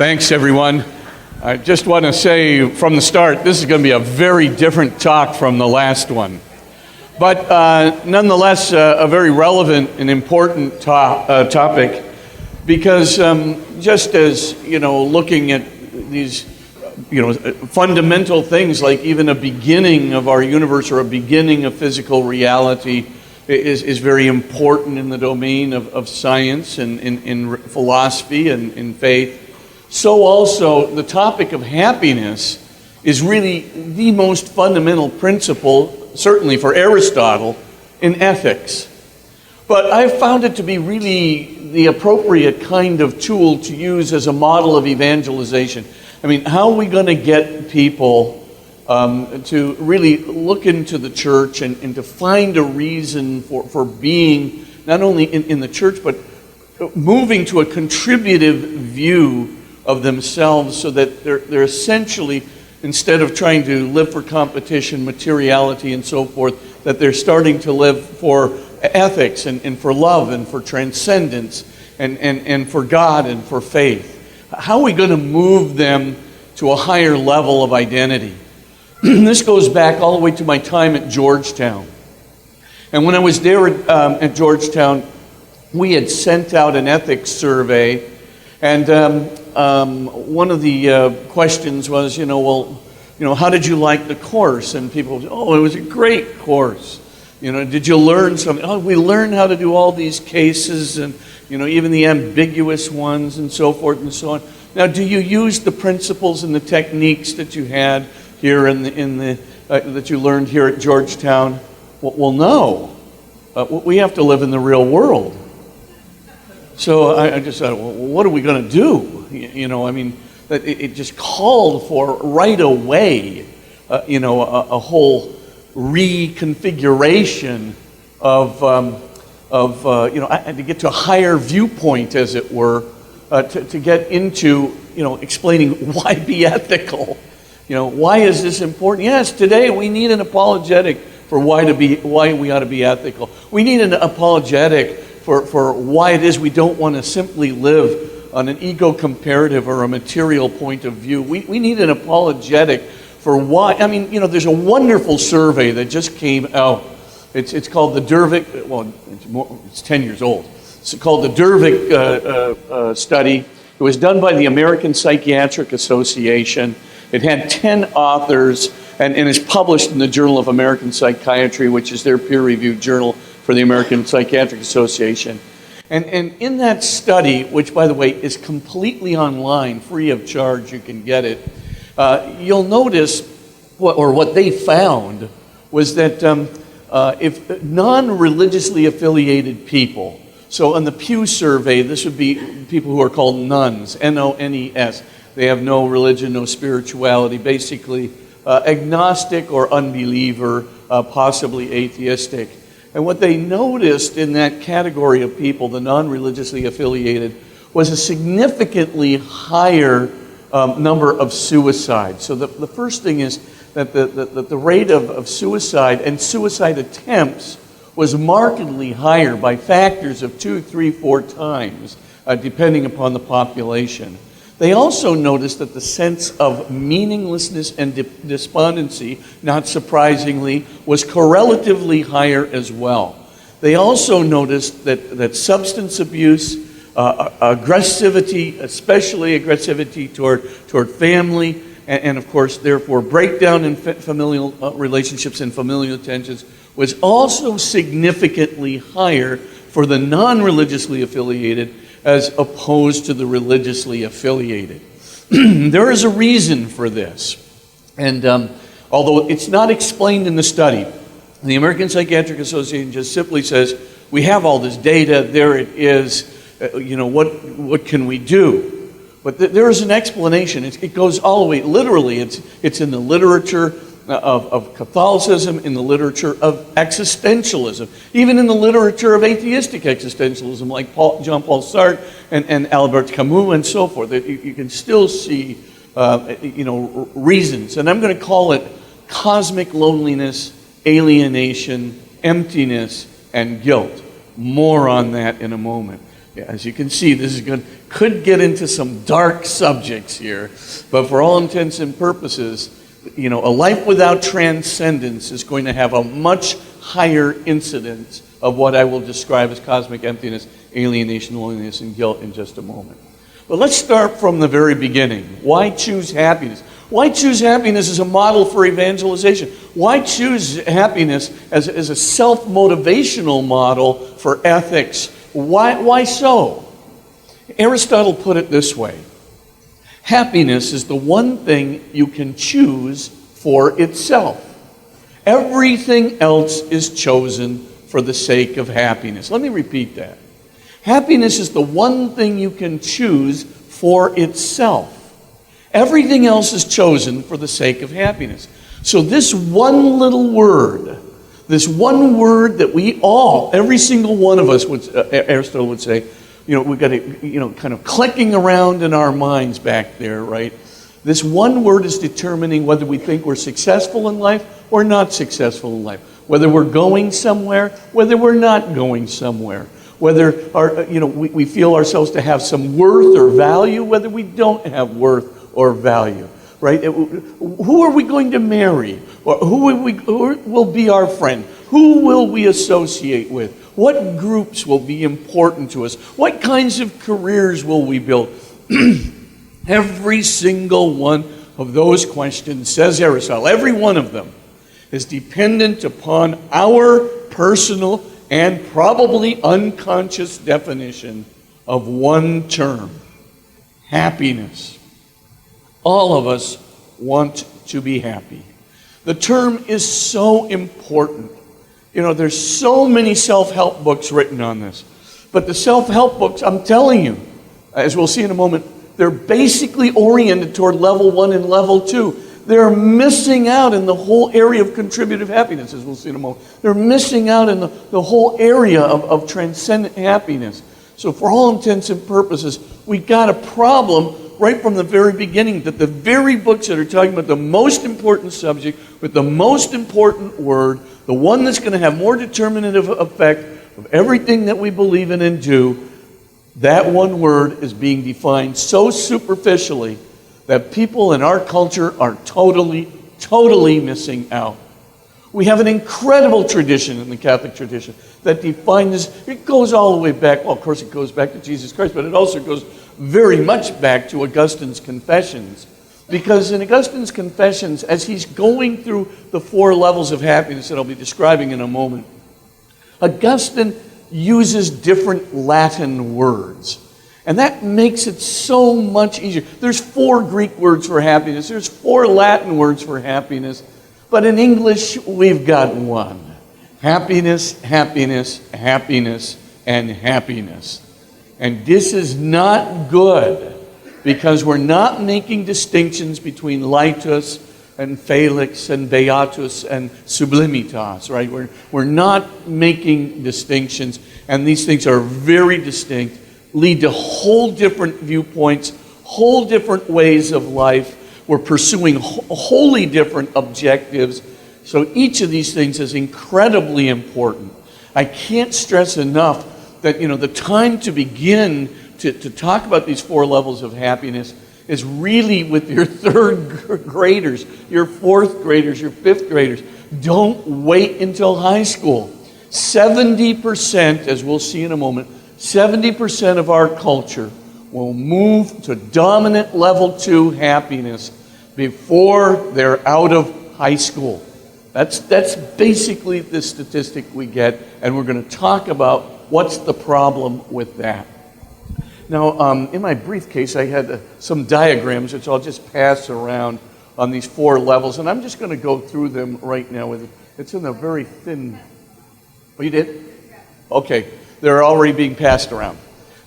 Thanks, everyone. I just want to say from the start, this is going to be a very different talk from the last one. But nonetheless, a very relevant and important topic, because just as, looking at these, fundamental things like even a beginning of our universe or a beginning of physical reality is very important in the domain of science and in philosophy and in faith. So also the topic of happiness is really the most fundamental principle, certainly for Aristotle, in ethics. But I've found it to be really the appropriate kind of tool to use as a model of evangelization. I mean, how are we going to get people to really look into the church and to find a reason for being not only in the church, but moving to a contributive view of themselves, so that they're essentially, instead of trying to live for competition, materiality, and so forth, that they're starting to live for ethics and for love and for transcendence and for God and for faith. How are we going to move them to a higher level of identity? This goes back all the way to my time at Georgetown. And when I was there at Georgetown, we had sent out an ethics survey, and one of the questions was, how did you like the course? And people would say, oh, it was a great course. Did you learn something? Oh, we learned how to do all these cases and, even the ambiguous ones and so forth and so on. Now, do you use the principles and the techniques that you had here that you learned here at Georgetown? Well, no. We have to live in the real world. So I just thought, well, what are we going to do? It just called for right away, a whole reconfiguration to get to a higher viewpoint, as it were, to get into, explaining why be ethical. Why is this important? Yes, today we need an apologetic for why we ought to be ethical. We need an apologetic for why it is we don't want to simply live on an ego-comparative or a material point of view. We need an apologetic for why. There's a wonderful survey that just came out. It's called the Dervick, it's 10 years old. It's called the Dervick study. It was done by the American Psychiatric Association. It had 10 authors and is published in the Journal of American Psychiatry, which is their peer-reviewed journal for the American Psychiatric Association. And in that study, which, by the way, is completely online, free of charge, you can get it, you'll notice, what they found was that if non-religiously affiliated people, so on the Pew survey, this would be people who are called nuns, N-O-N-E-S. They have no religion, no spirituality, basically agnostic or unbeliever, possibly atheistic. And what they noticed in that category of people, the non-religiously affiliated, was a significantly higher number of suicides. So the first thing is that the rate of suicide and suicide attempts was markedly higher by factors of 2, 3, 4 times, depending upon the population. They also noticed that the sense of meaninglessness and despondency, not surprisingly, was correlatively higher as well. They also noticed that substance abuse, aggressivity, especially aggressivity toward family, and of course, therefore, breakdown in familial relationships and familial tensions was also significantly higher for the non-religiously affiliated as opposed to the religiously affiliated. There is a reason for this. And although it's not explained in the study, the American Psychiatric Association just simply says, we have all this data, there it is, what can we do? But there is an explanation. It goes all the way, literally, it's in the literature of Catholicism, in the literature of existentialism, even in the literature of atheistic existentialism, like Jean-Paul Sartre and Albert Camus and so forth. You can still see, reasons. And I'm going to call it cosmic loneliness, alienation, emptiness, and guilt. More on that in a moment. Yeah, as you can see, this is could get into some dark subjects here, but for all intents and purposes, a life without transcendence is going to have a much higher incidence of what I will describe as cosmic emptiness, alienation, loneliness, and guilt in just a moment. But let's start from the very beginning. Why choose happiness? Why choose happiness as a model for evangelization? Why choose happiness as a self-motivational model for ethics? Why so? Aristotle put it this way: happiness is the one thing you can choose for itself. Everything else is chosen for the sake of happiness. Let me repeat that. Happiness is the one thing you can choose for itself. Everything else is chosen for the sake of happiness. So this one little word, that we all, every single one of us, Aristotle would say, we got it, kind of clicking around in our minds back there, right? This one word is determining whether we think we're successful in life or not successful in life. Whether we're going somewhere, whether we're not going somewhere. Whether we feel ourselves to have some worth or value, whether we don't have worth or value, right? Who are we going to marry? Or who will be our friend? Who will we associate with? What groups will be important to us? What kinds of careers will we build? Every single one of those questions, says Aristotle, every one of them is dependent upon our personal and probably unconscious definition of one term: happiness. All of us want to be happy. The term is so important. There's so many self-help books written on this. But the self-help books, I'm telling you, as we'll see in a moment, they're basically oriented toward level 1 and level 2. They're missing out in the whole area of contributive happiness, as we'll see in a moment. They're missing out in the whole area of transcendent happiness. So for all intents and purposes, we got a problem right from the very beginning, that the very books that are talking about the most important subject with the most important word, the one that's going to have more determinative effect of everything that we believe in and do, that one word is being defined so superficially that people in our culture are totally missing out. We have an incredible tradition in the Catholic tradition that defines this. It goes all the way back. Well, of course, it goes back to Jesus Christ, but it also goes very much back to Augustine's Confessions. Because in Augustine's Confessions, as he's going through the 4 levels of happiness that I'll be describing in a moment, Augustine uses different Latin words. And that makes it so much easier. There's 4 Greek words for happiness. There's 4 Latin words for happiness. But in English, we've got one. Happiness, happiness, happiness, and happiness. And this is not good, because we're not making distinctions between laetus and felix and beatus and sublimitas, right? We're not making distinctions, and these things are very distinct, lead to whole different viewpoints, whole different ways of life. We're pursuing wholly different objectives. So each of these things is incredibly important. I can't stress enough that the time to begin to talk about these 4 levels of happiness is really with your 3rd graders, your 4th graders, your 5th graders. Don't wait until high school. 70%, as we'll see in a moment, 70% of our culture will move to dominant level 2 happiness before they're out of high school. That's basically the statistic we get, and we're going to talk about what's the problem with that. Now, in my briefcase, I had some diagrams, which I'll just pass around on these 4 levels, and I'm just going to go through them right now. It's in a very thin... Oh, you did? Okay. They're already being passed around.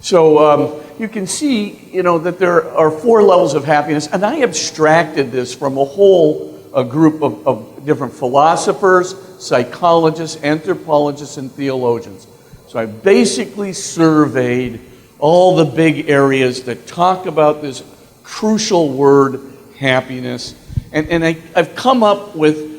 So you can see, that there are 4 levels of happiness, and I abstracted this from a group of different philosophers, psychologists, anthropologists, and theologians. So I basically surveyed all the big areas that talk about this crucial word, happiness, and I've come up with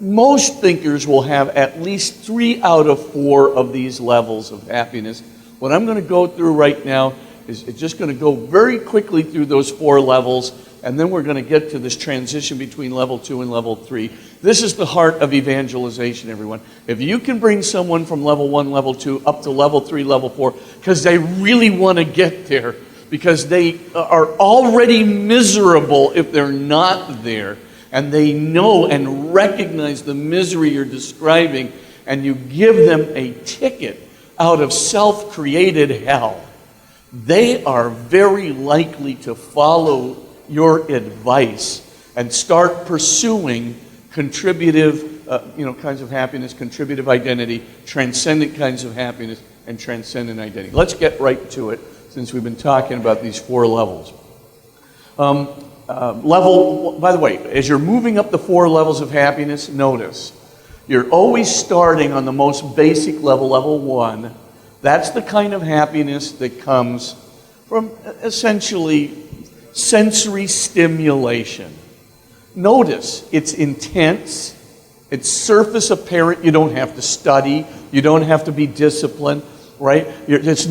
most thinkers will have at least 3 out of 4 of these levels of happiness What I'm going to go through right now is just going to go very quickly through those 4 levels, and then we're going to get to this transition between level 2 and level 3. This is the heart of evangelization, everyone. If you can bring someone from level 1, level 2, up to level 3, level 4, because they really want to get there, because they are already miserable if they're not there, and they know and recognize the misery you're describing, and you give them a ticket out of self-created hell, they are very likely to follow your advice and start pursuing contributive, kinds of happiness, contributive identity, transcendent kinds of happiness, and transcendent identity. Let's get right to it, since we've been talking about these 4 levels. By the way, as you're moving up the 4 levels of happiness, notice, you're always starting on the most basic level, level 1. That's the kind of happiness that comes from essentially sensory stimulation. Notice, it's intense, it's surface apparent, you don't have to study, you don't have to be disciplined, right? It's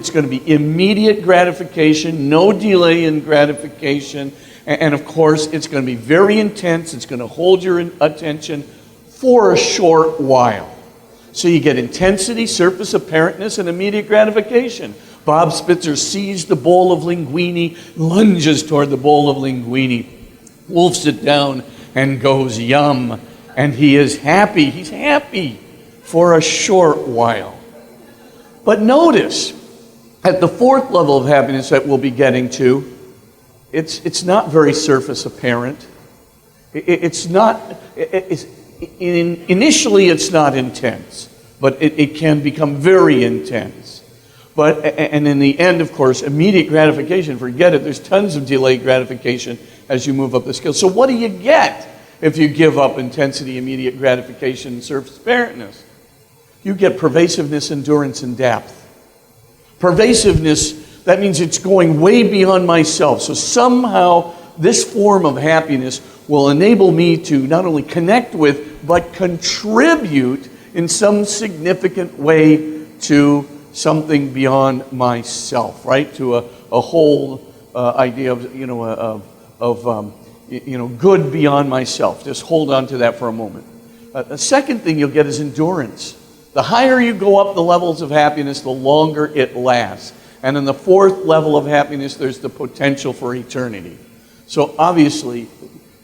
going to be immediate gratification, no delay in gratification, and of course, it's going to be very intense, it's going to hold your attention for a short while. So you get intensity, surface apparentness, and immediate gratification. Bob Spitzer sees the bowl of linguine, lunges toward the bowl of linguine, wolfs it down, and goes, yum. And he is happy. He's happy for a short while. But notice, at the 4th level of happiness that we'll be getting to, it's not very surface apparent. Initially, it's not intense, but it can become very intense. And in the end, of course, immediate gratification, forget it. There's tons of delayed gratification as you move up the scale. So what do you get if you give up intensity, immediate gratification, and surface apparentness? You get pervasiveness, endurance, and depth. Pervasiveness, that means it's going way beyond myself. So somehow this form of happiness will enable me to not only connect with, but contribute in some significant way to something beyond myself, right? To a whole idea of good beyond myself. Just hold on to that for a moment. The second thing you'll get is endurance. The higher you go up the levels of happiness, the longer it lasts. And in the 4th level of happiness, there's the potential for eternity. So obviously,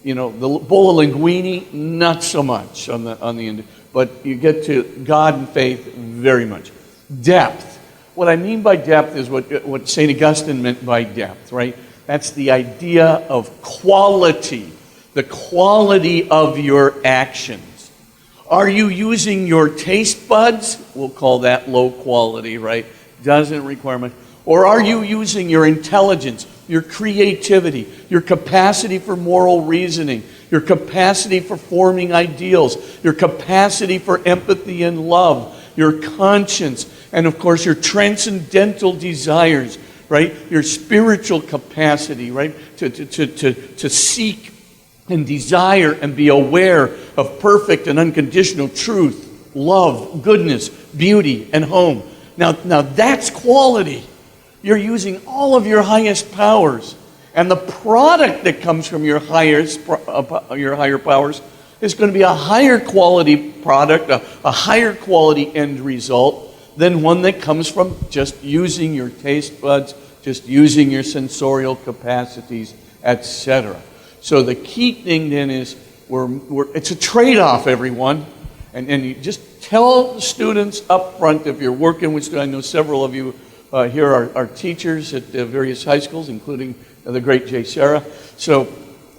the bowl of linguine, not so much on the end, but you get to God and faith very much. Depth. What I mean by depth is what St. Augustine meant by depth, right? That's the idea of quality, the quality of your actions. Are you using your taste buds? We'll call that low quality, right? Doesn't require much. Or are you using your intelligence, your creativity, your capacity for moral reasoning, your capacity for forming ideals, your capacity for empathy and love, your conscience, and of course your transcendental desires, right? Your spiritual capacity, right? To seek and desire and be aware of perfect and unconditional truth, love, goodness, beauty, and home. Now that's quality. You're using all of your highest powers. And the product that comes from your higher powers is going to be a higher quality product, a higher quality end result than one that comes from just using your taste buds, just using your sensorial capacities, etc. So the key thing then is it's a trade-off, everyone. And you just tell the students up front, if you're working with students, I know several of you here are teachers at various high schools, including the great Jay Sarah. So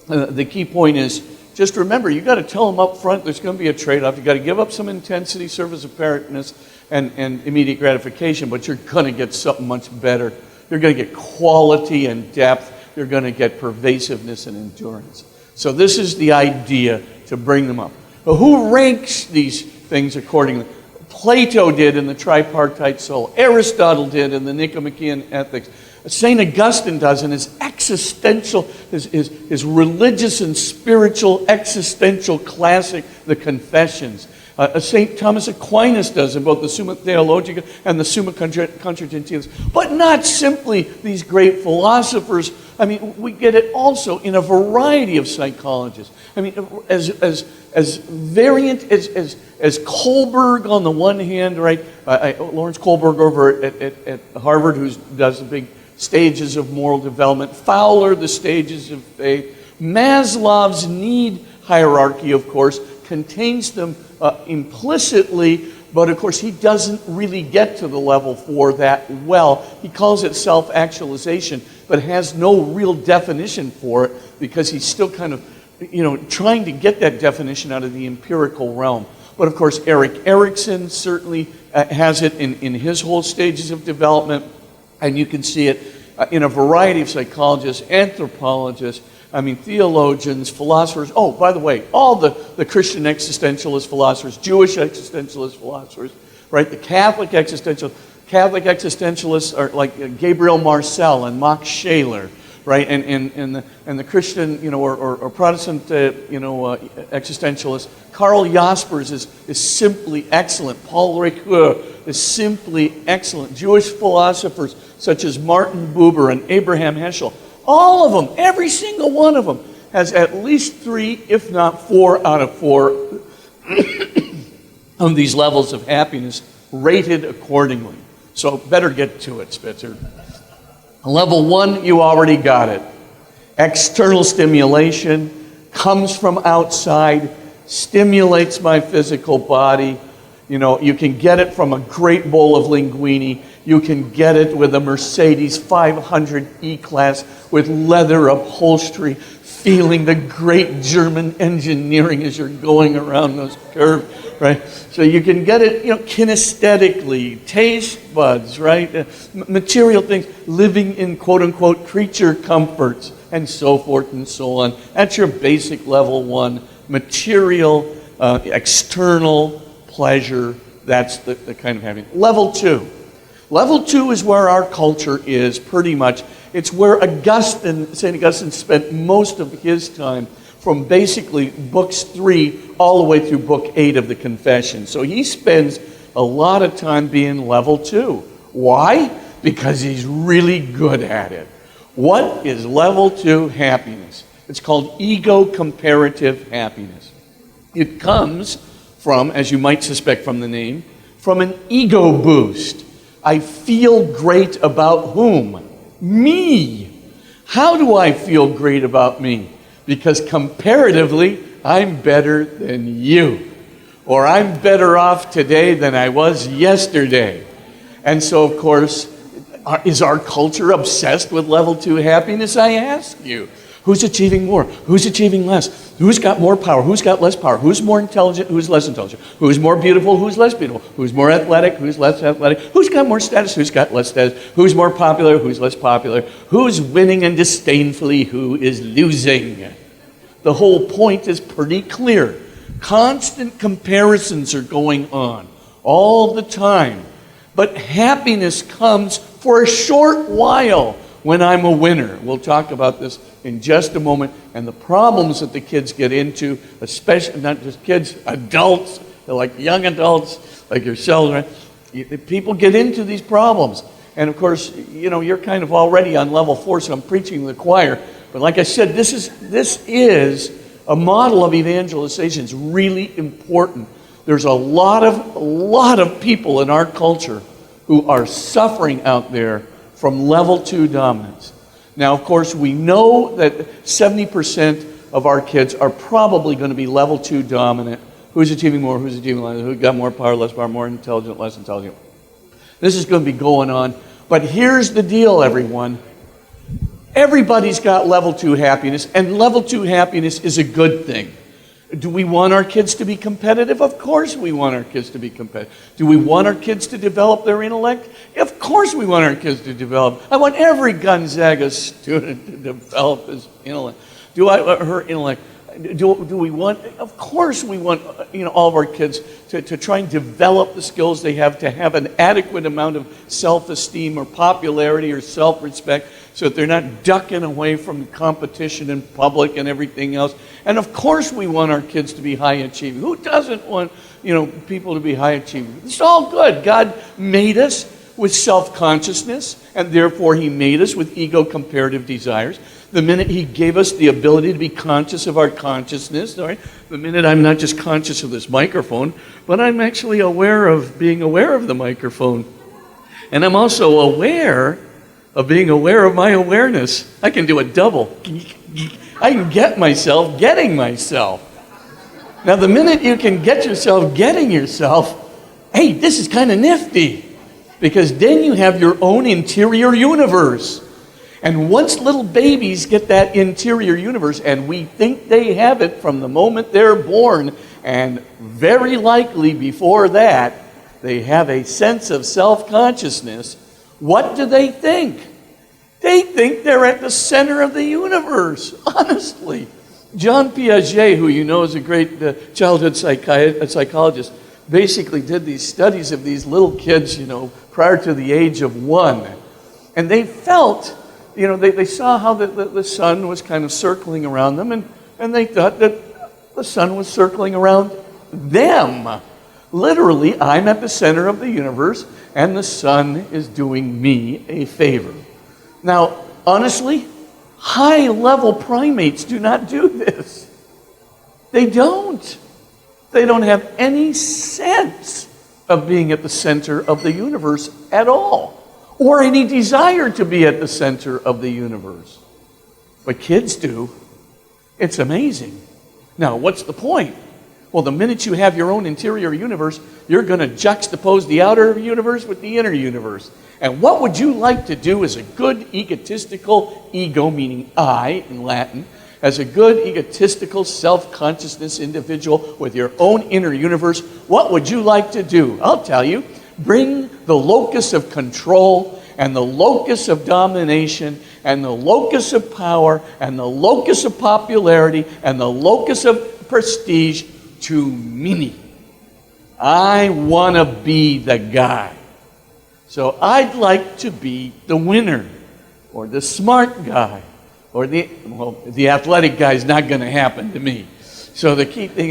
the key point is, just remember, you got to tell them up front there's going to be a trade-off. You got to give up some intensity, surface apparentness, and immediate gratification, but you're going to get something much better. You're going to get quality and depth. You're going to get pervasiveness and endurance. So this is the idea to bring them up. But who ranks these things accordingly? Plato did in the tripartite soul. Aristotle did in the Nicomachean Ethics. St. Augustine does in his existential, his religious and spiritual existential classic, the Confessions. St. Thomas Aquinas does in both the Summa Theologica and the Summa Contra Gentiles. But not simply these great philosophers. I mean, we get it also in a variety of psychologists. I mean, as variant as Kohlberg on the one hand, right? Lawrence Kohlberg over at Harvard, who does the big stages of moral development. Fowler, the stages of faith. Maslow's need hierarchy, of course, contains them implicitly, but of course he doesn't really get to the level 4 that well. He calls it self-actualization, but has no real definition for it because he's still kind of, trying to get that definition out of the empirical realm. But of course, Erik Erikson certainly has it in his whole stages of development, and you can see it in a variety of psychologists, anthropologists, theologians, philosophers. Oh, by the way, all the Christian existentialist philosophers, Jewish existentialist philosophers, right? The Catholic existentialists are like Gabriel Marcel and Max Scheler, right? And the Christian, or Protestant, existentialist, Karl Jaspers is simply excellent. Paul Ricoeur is simply excellent. Jewish philosophers such as Martin Buber and Abraham Heschel, all of them, every single one of them, has at least 3, if not 4 out of 4 of these levels of happiness rated accordingly. So better get to it, Spitzer. Level 1, you already got it. External stimulation comes from outside, stimulates my physical body. You can get it from a great bowl of linguine. You can get it with a Mercedes 500 E-Class with leather upholstery, feeling the great German engineering as you're going around those curves, right? So you can get it, kinesthetically, taste buds, right? Material things, living in quote-unquote creature comforts, and so forth and so on. That's your basic level 1, material, external pleasure. That's the kind of happiness. Level 2. Level 2 is where our culture is pretty much. It's where St. Augustine spent most of his time, from basically books 3 all the way through book 8 of the Confessions. So he spends a lot of time being level 2. Why? Because he's really good at it. What is level 2 happiness? It's called ego-comparative happiness. It comes from, as you might suspect from the name, from an ego boost. I feel great about whom? Me. How do I feel great about me? Because comparatively, I'm better than you. Or I'm better off today than I was yesterday. And so, of course, is our culture obsessed with level 2 happiness, I ask you? Who's achieving more? Who's achieving less? Who's got more power? Who's got less power? Who's more intelligent? Who's less intelligent? Who's more beautiful? Who's less beautiful? Who's more athletic? Who's less athletic? Who's got more status? Who's got less status? Who's more popular? Who's less popular? Who's winning and disdainfully? Who is losing? The whole point is pretty clear. Constant comparisons are going on all the time. But happiness comes for a short while when I'm a winner. We'll talk about this in just a moment, and the problems that the kids get into, especially not just kids, adults, like young adults, like yourselves, right? People get into these problems. And of course, you're kind of already on level 4, so I'm preaching to the choir. But like I said, this is a model of evangelization. It's really important. There's a lot of people in our culture who are suffering out there from level 2 dominance. Now, of course, we know that 70% of our kids are probably going to be level 2 dominant. Who's achieving more? Who's achieving less? Who got more power, less power, more intelligent, less intelligent? This is going to be going on. But here's the deal, everyone. Everybody's got level 2 happiness, and level 2 happiness is a good thing. Do we want our kids to be competitive? Of course we want our kids to be competitive. Do we want our kids to develop their intellect? Of course we want our kids to develop. I want every Gonzaga student to develop his intellect. Her intellect. Do we want, of course we want, all of our kids to try and develop the skills they have, to have an adequate amount of self-esteem or popularity or self-respect so that they're not ducking away from competition in public and everything else. And of course we want our kids to be high achieving. Who doesn't want, people to be high achieving? It's all good. God made us with self-consciousness, and therefore He made us with ego-comparative desires. The minute He gave us the ability to be conscious of our consciousness, all right? The minute I'm not just conscious of this microphone, but I'm actually being aware of the microphone. And I'm also aware of being aware of my awareness. I can do a double. I can get myself getting myself. Now, the minute you can get yourself getting yourself, hey, this is kind of nifty. Because then you have your own interior universe. And once little babies get that interior universe, and we think they have it from the moment they're born, and very likely before that, they have a sense of self-consciousness, what do they think? They think they're at the center of the universe, honestly. John Piaget, who you know is a great childhood psychologist, basically did these studies of these little kids, prior to the age of 1. And they felt, they saw how the sun was kind of circling around them, and they thought that the sun was circling around them. Literally, I'm at the center of the universe, and the sun is doing me a favor. Now, honestly, high-level primates do not do this. They don't. They don't have any sense of being at the center of the universe at all, or any desire to be at the center of the universe. But kids do. It's amazing. Now, what's the point? Well, the minute you have your own interior universe, you're going to juxtapose the outer universe with the inner universe. And what would you like to do as a good egotistical ego, meaning I in Latin, as a good egotistical self-consciousness individual with your own inner universe? What would you like to do? I'll tell you. Bring the locus of control and the locus of domination and the locus of power and the locus of popularity and the locus of prestige to me. I want to be the guy. So I'd like to be the winner or the smart guy or the athletic guy is not going to happen to me. So the key thing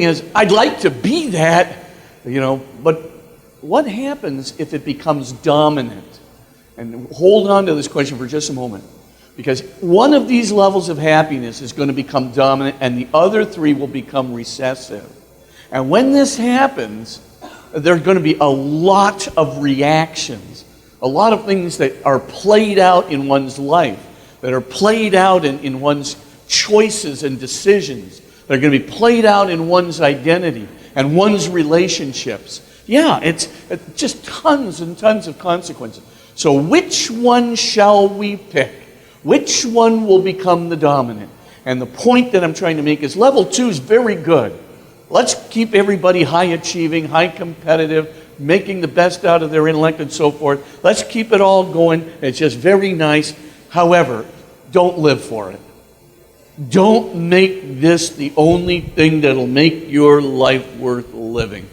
is, I'd like to be that, but what happens if it becomes dominant? And hold on to this question for just a moment. Because one of these levels of happiness is going to become dominant and the other three will become recessive. And when this happens, there are going to be a lot of reactions, a lot of things that are played out in one's life, that are played out in one's choices and decisions, that are going to be played out in one's identity and one's relationships. Yeah, it's just tons and tons of consequences. So which one shall we pick? Which one will become the dominant? And the point that I'm trying to make is level 2 is very good. Let's keep everybody high achieving, high competitive, making the best out of their intellect and so forth. Let's keep it all going. It's just very nice. However, don't live for it. Don't make this the only thing that'll make your life worth living.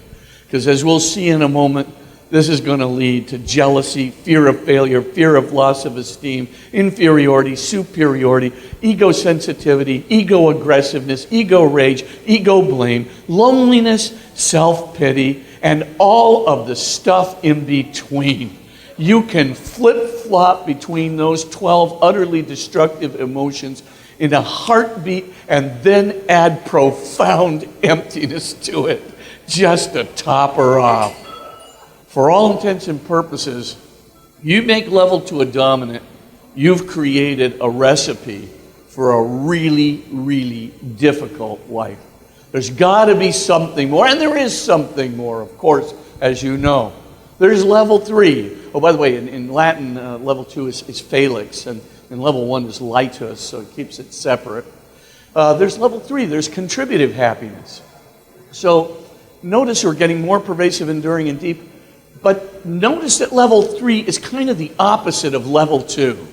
Because as we'll see in a moment, this is going to lead to jealousy, fear of failure, fear of loss of esteem, inferiority, superiority, ego sensitivity, ego aggressiveness, ego rage, ego blame, loneliness, self-pity, and all of the stuff in between. You can flip-flop between those 12 utterly destructive emotions in a heartbeat and then add profound emptiness to it just to top her off. For all intents and purposes, you make level 2 a dominant, you've created a recipe for a really, really difficult life. There's got to be something more, and there is something more, of course, as you know. There's level 3. Oh, by the way, in Latin, level 2 is Felix, and level 1 is Litus, so it keeps it separate. There's level 3, there's contributive happiness. So notice we're getting more pervasive, enduring, and deep. But notice that level 3 is kind of the opposite of level 2.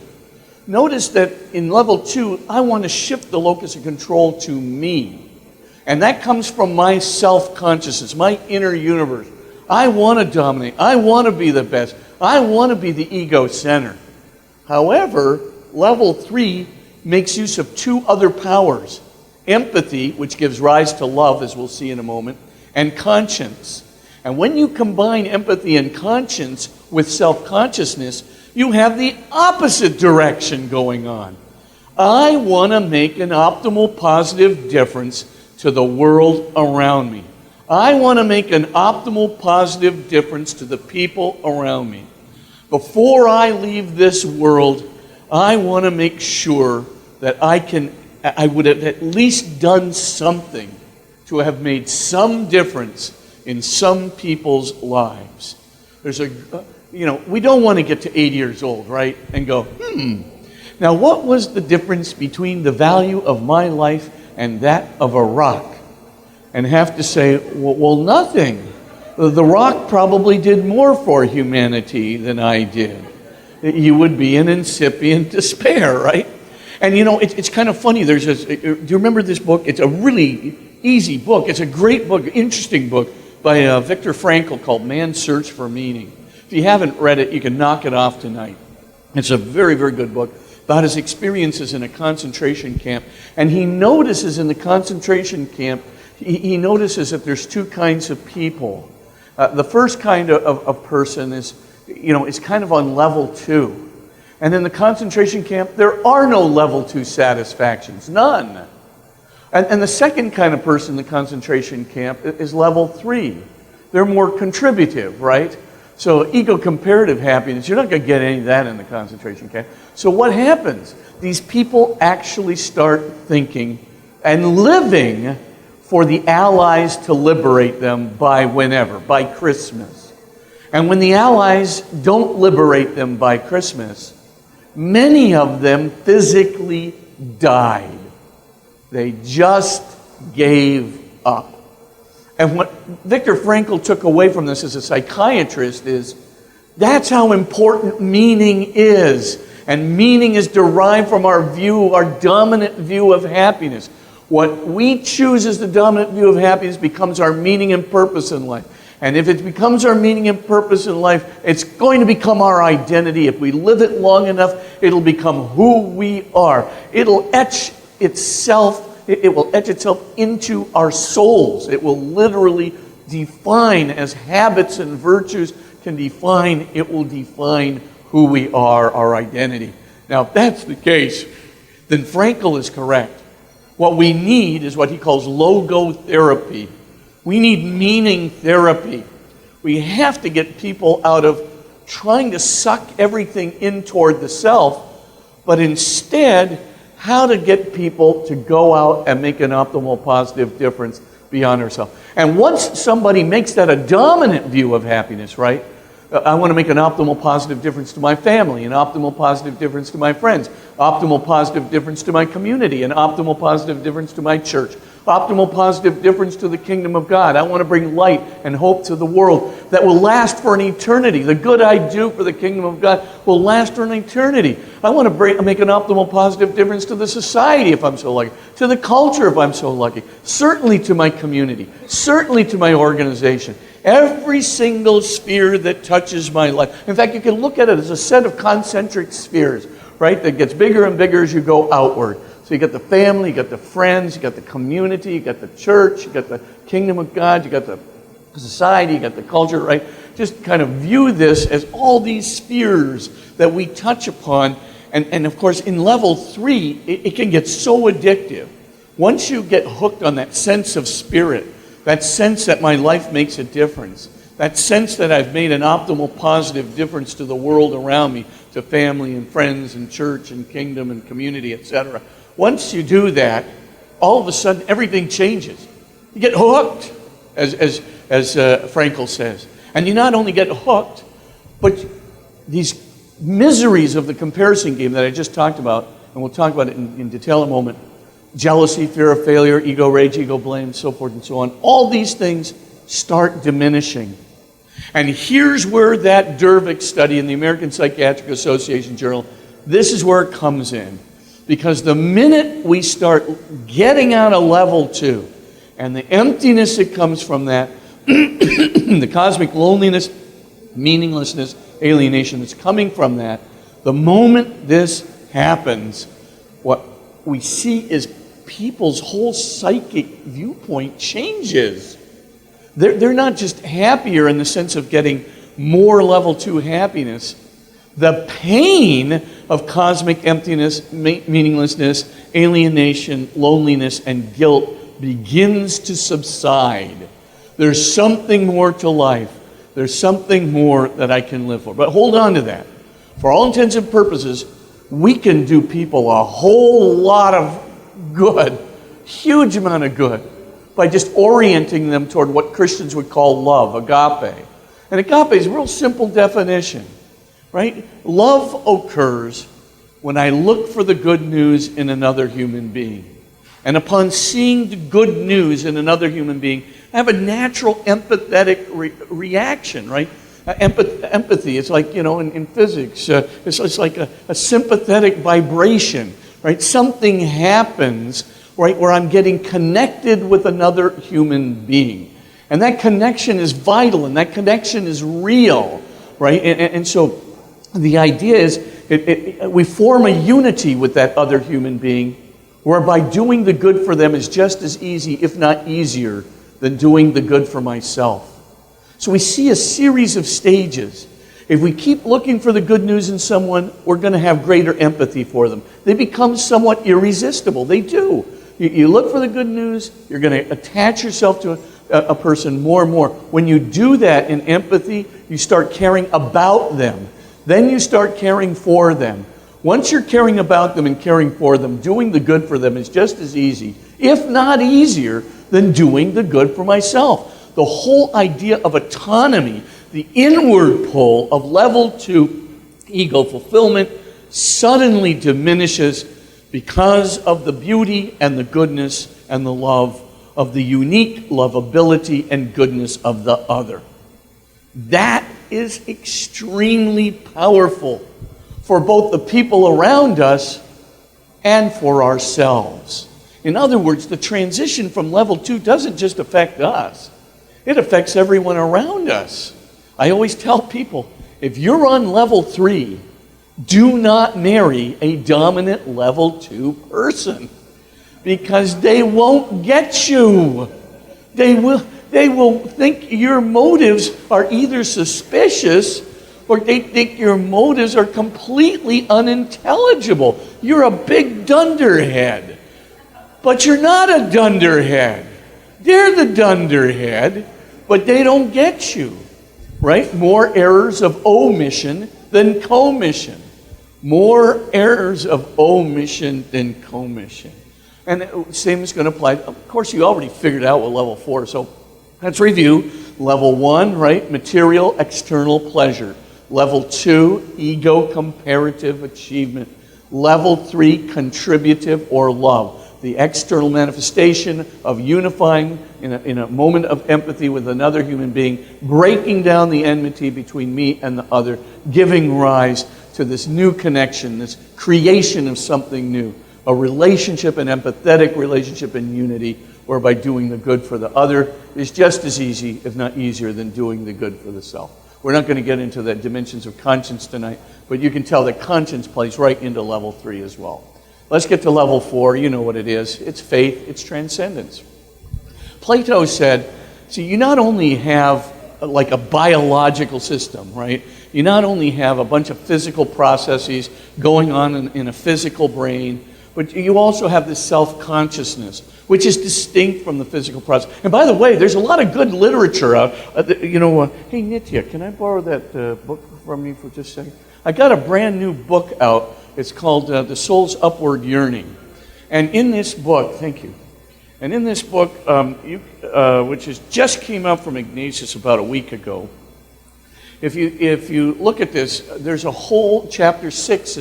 Notice that in level 2, I want to shift the locus of control to me. And that comes from my self-consciousness, my inner universe. I want to dominate. I want to be the best. I want to be the ego center. However, level 3 makes use of 2 other powers. Empathy, which gives rise to love, as we'll see in a moment, and conscience. And when you combine empathy and conscience with self-consciousness, you have the opposite direction going on. I want to make an optimal positive difference to the world around me. I want to make an optimal positive difference to the people around me. Before I leave this world, I want to make sure that I would have at least done something to have made some difference in some people's lives. We don't want to get to 80 years old, right? And go, now what was the difference between the value of my life and that of a rock? And have to say, well, nothing. The rock probably did more for humanity than I did. You would be in incipient despair, right? And it's kind of funny. Do you remember this book? It's a really easy book. It's a great book, interesting book by Viktor Frankl called Man's Search for Meaning. If you haven't read it, you can knock it off tonight. It's a very, very good book about his experiences in a concentration camp. And he notices in the concentration camp, he notices that there's 2 kinds of people. The first kind of person is kind of on level 2. And in the concentration camp, there are no level 2 satisfactions, none. And the second kind of person in the concentration camp is level 3. They're more contributive, right? So ego-comparative happiness, you're not going to get any of that in the concentration camp. So what happens? These people actually start thinking and living for the Allies to liberate them by whenever, by Christmas. And when the Allies don't liberate them by Christmas, many of them physically died. They just gave up. And what Viktor Frankl took away from this as a psychiatrist is that's how important meaning is. And meaning is derived from our dominant view of happiness. What we choose as the dominant view of happiness becomes our meaning and purpose in life. And if it becomes our meaning and purpose in life, it's going to become our identity. If we live it long enough, it'll become who we are. It will etch itself into our souls. It will literally define, as habits and virtues can define, it will define who we are, our identity. Now, if that's the case, then Frankl is correct. What we need is what he calls logotherapy. We need meaning therapy. We have to get people out of trying to suck everything in toward the self, but instead, how to get people to go out and make an optimal positive difference beyond ourselves. And once somebody makes that a dominant view of happiness, right? I want to make an optimal positive difference to my family, an optimal positive difference to my friends, optimal positive difference to my community, an optimal positive difference to my church, optimal positive difference to the kingdom of God. I want to bring light and hope to the world that will last for an eternity. The good I do for the kingdom of God will last for an eternity. I want to make an optimal positive difference to the society if I'm so lucky, to the culture if I'm so lucky, certainly to my community, certainly to my organization. Every single sphere that touches my life. In fact, you can look at it as a set of concentric spheres, right? That gets bigger and bigger as you go outward. So you got the family, you got the friends, you got the community, you got the church, you got the kingdom of God, you got the society, you got the culture, right? Just kind of view this as all these spheres that we touch upon. And of course, in level 3, it can get so addictive. Once you get hooked on that sense of spirit, that sense that my life makes a difference, that sense that I've made an optimal positive difference to the world around me, to family and friends and church and kingdom and community, etc. Once you do that, all of a sudden everything changes. You get hooked, as Frankl says. And you not only get hooked, but these miseries of the comparison game that I just talked about, and we'll talk about it in detail in a moment, jealousy, fear of failure, ego rage, ego blame, so forth and so on. All these things start diminishing. And here's where that Dervick study in the American Psychiatric Association Journal This is where it comes in. Because the minute we start getting out of level 2, and the emptiness that comes from that, the cosmic loneliness, meaninglessness, alienation that's coming from that, the moment this happens, what we see is people's whole psychic viewpoint changes. They're not just happier in the sense of getting more level 2 happiness. The pain of cosmic emptiness, meaninglessness, alienation, loneliness, and guilt begins to subside. There's something more to life. There's something more that I can live for. But hold on to that. For all intents and purposes, we can do people a whole lot of good, huge amount of good, by just orienting them toward what Christians would call love, agape. And agape is a real simple definition, right? Love occurs when I look for the good news in another human being. And upon seeing the good news in another human being, I have a natural empathetic reaction, right? Empathy, it's like, in physics, it's like a sympathetic vibration, right? Something happens, right, where I'm getting connected with another human being. And that connection is vital, and that connection is real, right? And so the idea is we form a unity with that other human being, whereby doing the good for them is just as easy, if not easier, than doing the good for myself. So we see a series of stages. If we keep looking for the good news in someone, we're going to have greater empathy for them. They become somewhat irresistible. They do. You look for the good news, you're going to attach yourself to a person more and more. When you do that in empathy, you start caring about them. Then you start caring for them. Once you're caring about them and caring for them, doing the good for them is just as easy, if not easier, than doing the good for myself. The whole idea of autonomy, the inward pull of level 2 ego fulfillment, suddenly diminishes because of the beauty and the goodness and the love of the unique lovability and goodness of the other. That is extremely powerful for both the people around us and for ourselves. In other words, the transition from level 2 doesn't just affect us. It affects everyone around us. I always tell people, if you're on level 3, do not marry a dominant level 2 person, because they won't get you. They will think your motives are either suspicious or they think your motives are completely unintelligible. You're a big dunderhead. But you're not a dunderhead. They're the dunderhead, but they don't get you, right? More errors of omission than commission. More errors of omission than commission. And the same is going to apply. Of course, you already figured out what level 4. So let's review. Level 1, right? Material, external pleasure. Level 2, ego, comparative achievement. Level 3, contributive or love. The external manifestation of unifying in a moment of empathy with another human being, breaking down the enmity between me and the other, giving rise to this new connection, this creation of something new, a relationship, an empathetic relationship in unity, whereby doing the good for the other is just as easy, if not easier, than doing the good for the self. We're not going to get into the dimensions of conscience tonight, but you can tell that conscience plays right into level 3 as well. Let's get to level 4. You know what it is. It's faith. It's transcendence. Plato said, see, you not only have like a biological system, right? You not only have a bunch of physical processes going on in a physical brain, but you also have this self-consciousness, which is distinct from the physical process. And by the way, there's a lot of good literature out. Hey, Nitya, can I borrow that book from you for just a second? I got a brand new book out. It's called The Soul's Upward Yearning. And in this book, thank you. And in this book, which just came out from Ignatius about a week ago, if you look at this, there's a whole chapter 6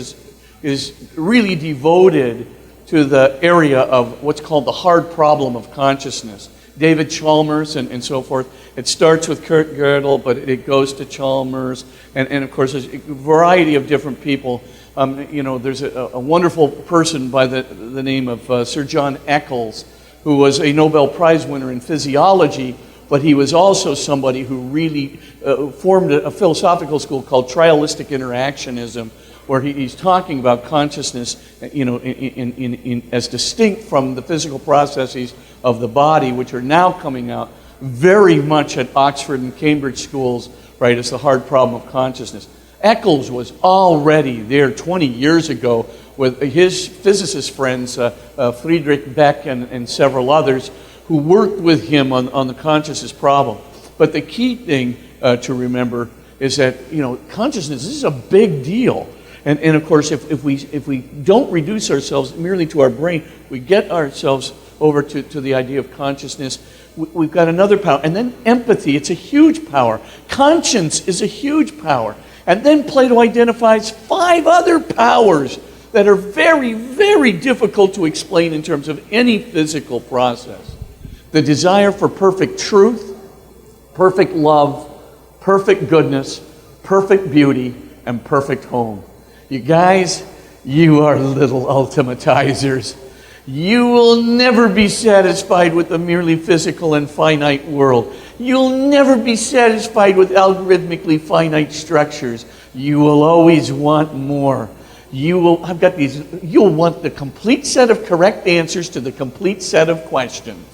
is really devoted to the area of what's called the hard problem of consciousness. David Chalmers and so forth. It starts with Kurt Gödel, but it goes to Chalmers, and of course there's a variety of different people. There's a wonderful person by the name of Sir John Eccles, who was a Nobel Prize winner in physiology, but he was also somebody who really formed a philosophical school called trialistic interactionism, where he's talking about consciousness, as distinct from the physical processes of the body, which are now coming out very much at Oxford and Cambridge schools, right, as the hard problem of consciousness. Eccles was already there 20 years ago with his physicist friends, Friedrich Beck and several others, who worked with him on the consciousness problem. But the key thing to remember is that, consciousness is a big deal. And of course, if we don't reduce ourselves merely to our brain, we get ourselves over to the idea of consciousness, we've got another power. And then empathy, it's a huge power. Conscience is a huge power. And then Plato identifies 5 other powers that are very, very difficult to explain in terms of any physical process. The desire for perfect truth, perfect love, perfect goodness, perfect beauty, and perfect home. You guys, you are little ultimatizers. You will never be satisfied with a merely physical and finite world. You'll never be satisfied with algorithmically finite structures. You will always want more. You'll want the complete set of correct answers to the complete set of questions.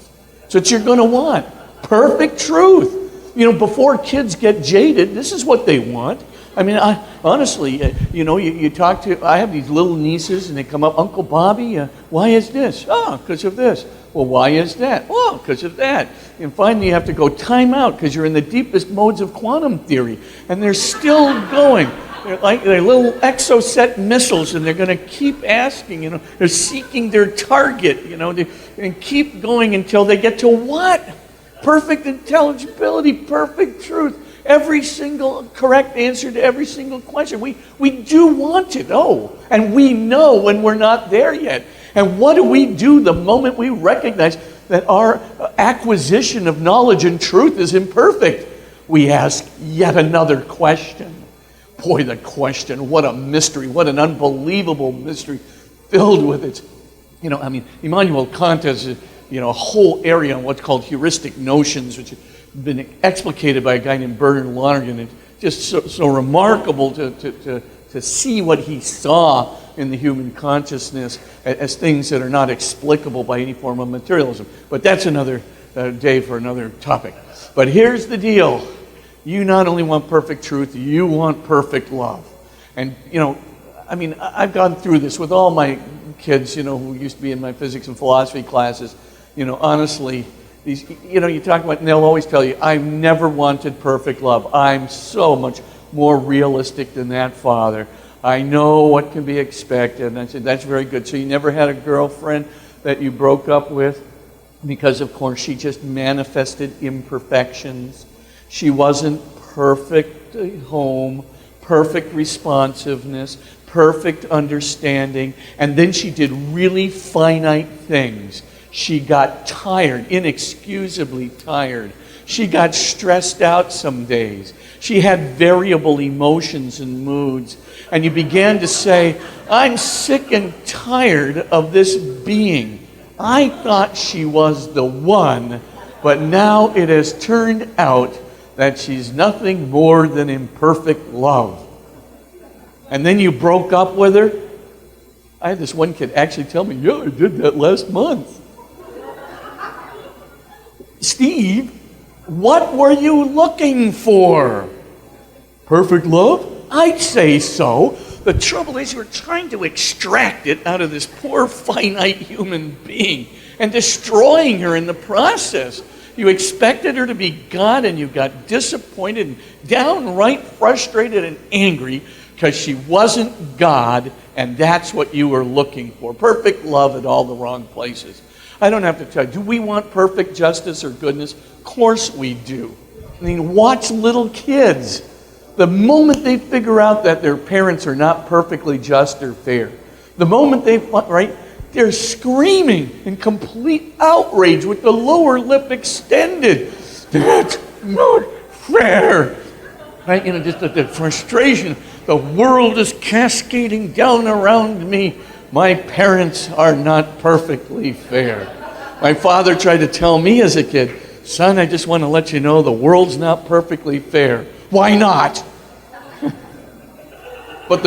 So what you're going to want. Perfect truth. Before kids get jaded, this is what they want. I mean, honestly, you talk to, I have these little nieces and they come up, Uncle Bobby, why is this? Oh, because of this. Well, why is that? Oh, because of that. And finally you have to go time out because you're in the deepest modes of quantum theory. And they're still going. They're little exoset missiles and they're going to keep asking, they're seeking their target, and keep going until they get to what? Perfect intelligibility, perfect truth. Every single correct answer to every single question. We do want it, and we know when we're not there yet. And what do we do the moment we recognize that our acquisition of knowledge and truth is imperfect? We ask yet another question. Boy, the question, what a mystery, what an unbelievable mystery filled with its, Immanuel Kant has a whole area on what's called heuristic notions, which been explicated by a guy named Bernard Lonergan. It's just so remarkable to see what he saw in the human consciousness as things that are not explicable by any form of materialism. But that's another day for another topic. But here's the deal. You not only want perfect truth, you want perfect love. And, I've gone through this with all my kids, who used to be in my physics and philosophy classes. Honestly, you talk about, and they'll always tell you, I've never wanted perfect love. I'm so much more realistic than that, Father. I know what can be expected. And I said, that's very good. So you never had a girlfriend that you broke up with because, of course, she just manifested imperfections. She wasn't perfect at home, perfect responsiveness, perfect understanding, and then she did really finite things. She got tired, inexcusably tired. She got stressed out some days. She had variable emotions and moods. And you began to say, I'm sick and tired of this being. I thought she was the one, but now it has turned out that she's nothing more than imperfect love. And then you broke up with her. I had this one kid actually tell me, yeah, I did that last month. Steve, what were you looking for? Perfect love? I'd say so. The trouble is you're trying to extract it out of this poor finite human being and destroying her in the process. You expected her to be God and you got disappointed and downright frustrated and angry because she wasn't God, and that's what you were looking for. Perfect love at all the wrong places. I don't have to tell you, do we want perfect justice or goodness? Of course we do. I mean, watch little kids. The moment they figure out that their parents are not perfectly just or fair, the moment they're screaming in complete outrage with the lower lip extended. That's not fair. Right? Just the frustration. The world is cascading down around me. My parents are not perfectly fair. My father tried to tell me as a kid, son, I just want to let you know the world's not perfectly fair. Why not? But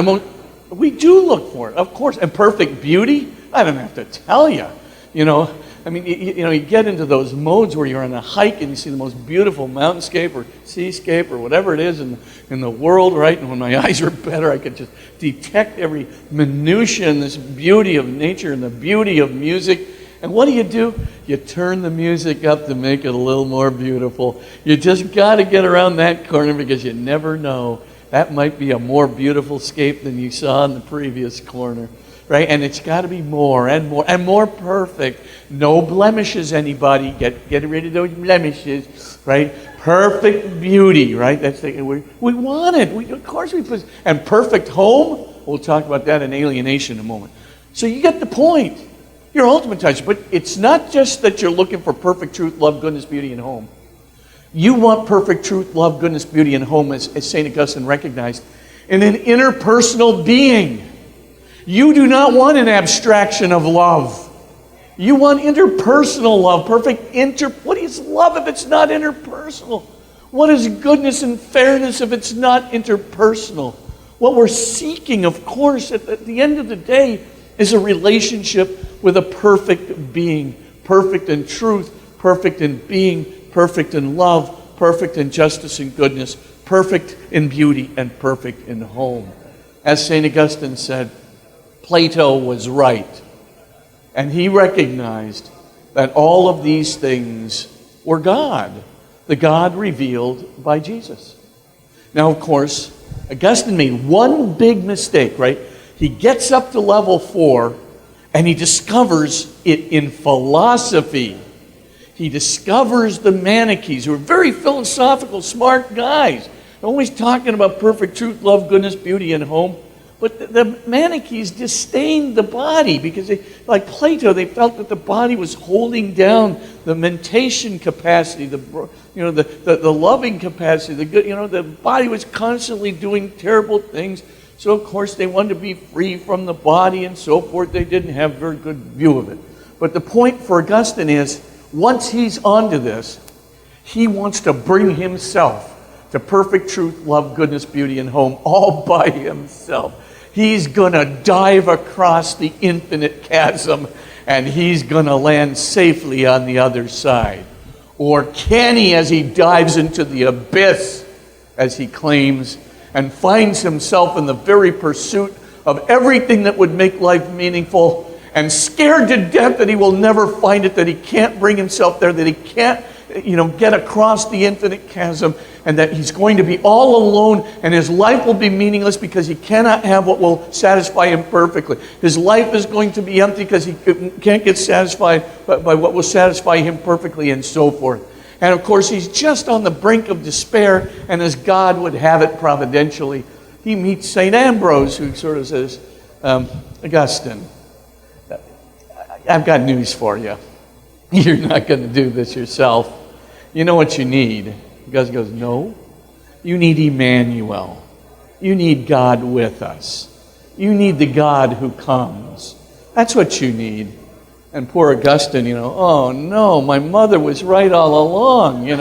we do look for it, of course. And perfect beauty, I don't have to tell you. You get into those modes where you're on a hike and you see the most beautiful mountainscape or seascape or whatever it is in the world, right? And when my eyes are better, I could just detect every minutia in this beauty of nature and the beauty of music. And what do? You turn the music up to make it a little more beautiful. You just got to get around that corner because you never know. That might be a more beautiful scape than you saw in the previous corner. Right? And it's got to be more and more and more perfect. No blemishes, anybody. Get rid of those blemishes, right? Perfect beauty, right? That's we want it. Of course we put. And perfect home. We'll talk about that in alienation in a moment. So you get the point. Your ultimate touch. But it's not just that you're looking for perfect truth, love, goodness, beauty, and home. You want perfect truth, love, goodness, beauty, and home, as St. Augustine recognized, in an interpersonal being. You do not want an abstraction of love. You want interpersonal love, what is love if it's not interpersonal? What is goodness and fairness if it's not interpersonal? What we're seeking, of course, at the end of the day, is a relationship with a perfect being, perfect in truth, perfect in being, perfect in love, perfect in justice and goodness, perfect in beauty, and perfect in home. As St. Augustine said, Plato was right, and he recognized that all of these things were God, the God revealed by Jesus. Now, of course, Augustine made one big mistake, right? He gets up to level 4, and he discovers it in philosophy. He discovers the Manichees, who are very philosophical, smart guys, always talking about perfect truth, love, goodness, beauty, and home. But the Manichees disdained the body because, like Plato, they felt that the body was holding down the mentation capacity, the loving capacity, the good. The body was constantly doing terrible things. So of course they wanted to be free from the body and so forth. They didn't have a very good view of it. But the point for Augustine is, once he's onto this, he wants to bring himself to perfect truth, love, goodness, beauty, and home all by himself. He's going to dive across the infinite chasm, and he's going to land safely on the other side. Or can he, as he dives into the abyss, as he claims, and finds himself in the very pursuit of everything that would make life meaningful, and scared to death that he will never find it, that he can't bring himself there, that he can't get across the infinite chasm, and that he's going to be all alone, and his life will be meaningless because he cannot have what will satisfy him perfectly. His life is going to be empty because he can't get satisfied by what will satisfy him perfectly, and so forth. And of course, he's just on the brink of despair, and as God would have it providentially, he meets St. Ambrose, who sort of says, Augustine, I've got news for you. You're not going to do this yourself. You know what you need? Augustine goes, no. You need Emmanuel. You need God with us. You need the God who comes. That's what you need. And poor Augustine, oh no, my mother was right all along, he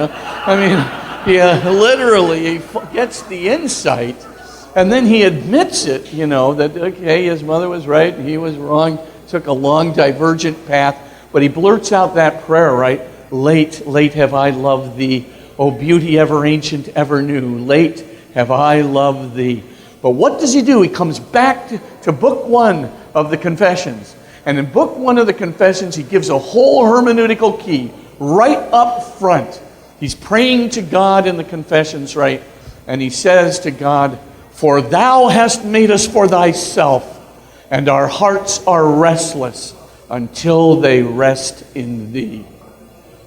literally gets the insight, and then he admits it, that, okay, his mother was right, he was wrong, took a long divergent path, but he blurts out that prayer, right? Late, late have I loved thee, O beauty ever ancient, ever new, late have I loved thee. But what does he do? He comes back to book 1 of the Confessions. And in book 1 of the Confessions, he gives a whole hermeneutical key right up front. He's praying to God in the Confessions, right? And he says to God, for thou hast made us for thyself, and our hearts are restless until they rest in thee.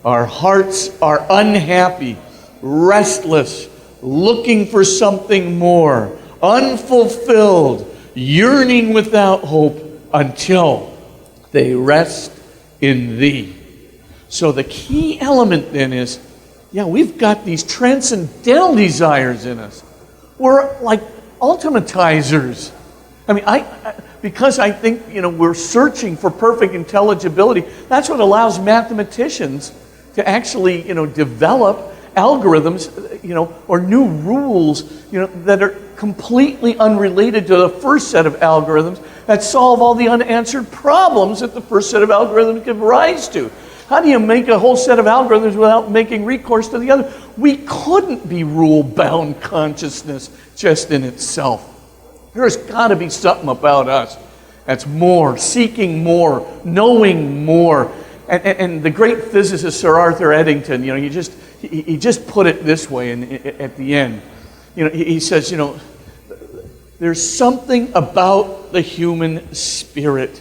Our hearts are unhappy, restless, looking for something more, unfulfilled, yearning without hope until they rest in thee. So the key element then is, we've got these transcendental desires in us. We're like ultimatizers. I mean, because I think, we're searching for perfect intelligibility, that's what allows mathematicians to actually, develop algorithms, or new rules, that are completely unrelated to the first set of algorithms that solve all the unanswered problems that the first set of algorithms give rise to. How do you make a whole set of algorithms without making recourse to the other? We couldn't be rule-bound consciousness just in itself. There's got to be something about us that's more, seeking more, knowing more. And the great physicist Sir Arthur Eddington, he just put it this way at the end. He says, there's something about the human spirit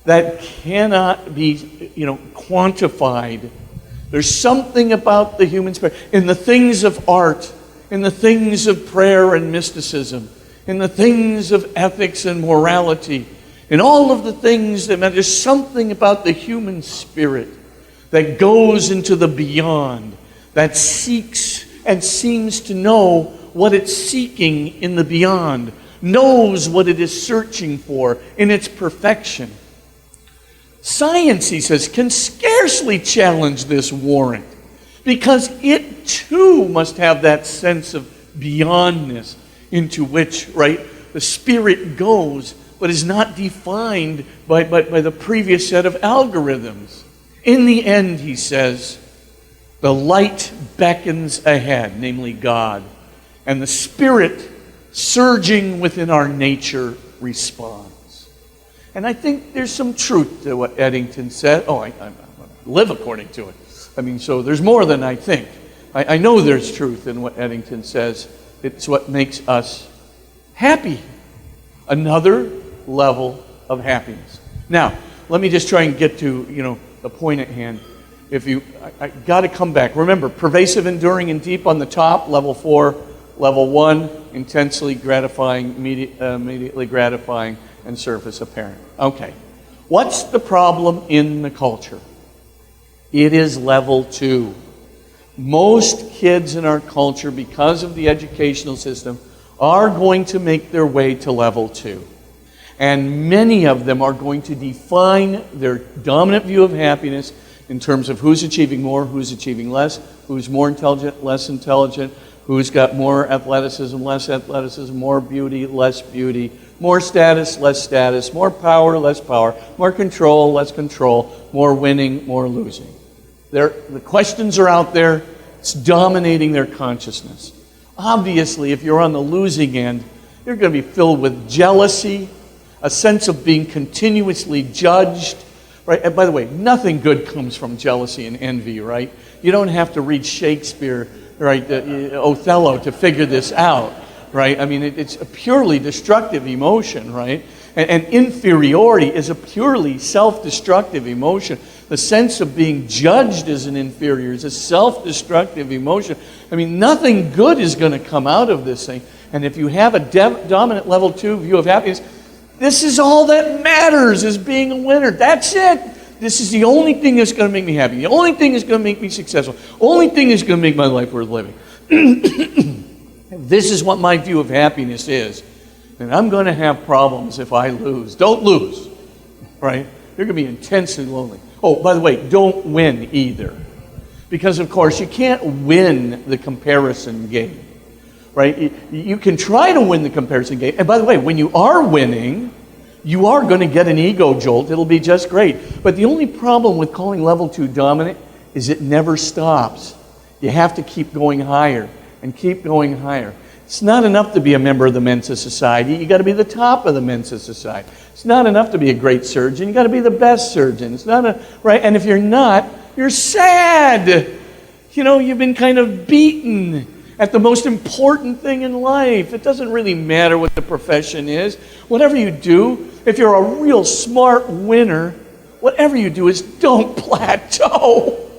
that cannot be, quantified. There's something about the human spirit in the things of art, in the things of prayer and mysticism, in the things of ethics and morality, in all of the things that matter. There's something about the human spirit that goes into the beyond, that seeks and seems to know what it's seeking in the beyond, knows what it is searching for in its perfection. Science, he says, can scarcely challenge this warrant, because it too must have that sense of beyondness into which, the spirit goes, but is not defined by the previous set of algorithms. In the end, he says, the light beckons ahead, namely God, and the spirit surging within our nature responds. And I think there's some truth to what Eddington said. I live according to it. So there's more than I think. I know there's truth in what Eddington says. It's what makes us happy. Another level of happiness. Now, let me just try and get to, the point at hand. I got to come back. Remember, pervasive, enduring, and deep on the top, level 4. Level 1, intensely gratifying, immediately gratifying, and surface apparent. Okay. What's the problem in the culture? It is level 2. Most kids in our culture, because of the educational system, are going to make their way to level 2. And many of them are going to define their dominant view of happiness in terms of who's achieving more, who's achieving less, who's more intelligent, less intelligent, who's got more athleticism, less athleticism, more beauty, less beauty, more status, less status, more power, less power, more control, less control, more winning, more losing. The questions are out there. It's dominating their consciousness. Obviously, if you're on the losing end, you're going to be filled with jealousy, a sense of being continuously judged. Right? And by the way, nothing good comes from jealousy and envy, right? You don't have to read Shakespeare, right, Othello, to figure this out, right? It's a purely destructive emotion, right? And inferiority is a purely self-destructive emotion. The sense of being judged as an inferior is a self-destructive emotion. Nothing good is going to come out of this thing. And if you have a dominant level 2 view of happiness, this is all that matters, is being a winner. That's it. This is the only thing that's going to make me happy. The only thing that's going to make me successful. Only thing that's going to make my life worth living. This is what my view of happiness is. And I'm going to have problems if I lose. Don't lose, right? You're going to be intensely lonely. Oh, by the way, don't win either. Because, of course, you can't win the comparison game, right? You can try to win the comparison game. And by the way, when you are winning, you are going to get an ego jolt. It'll be just great. But the only problem with calling level 2 dominant is it never stops. You have to keep going higher and keep going higher. It's not enough to be a member of the Mensa Society. You got to be the top of the Mensa Society. It's not enough to be a great surgeon. You got to be the best surgeon. It's not right. And if you're not, you're sad. You've been kind of beaten at the most important thing in life. It doesn't really matter what the profession is. Whatever you do, if you're a real smart winner, whatever you do is don't plateau.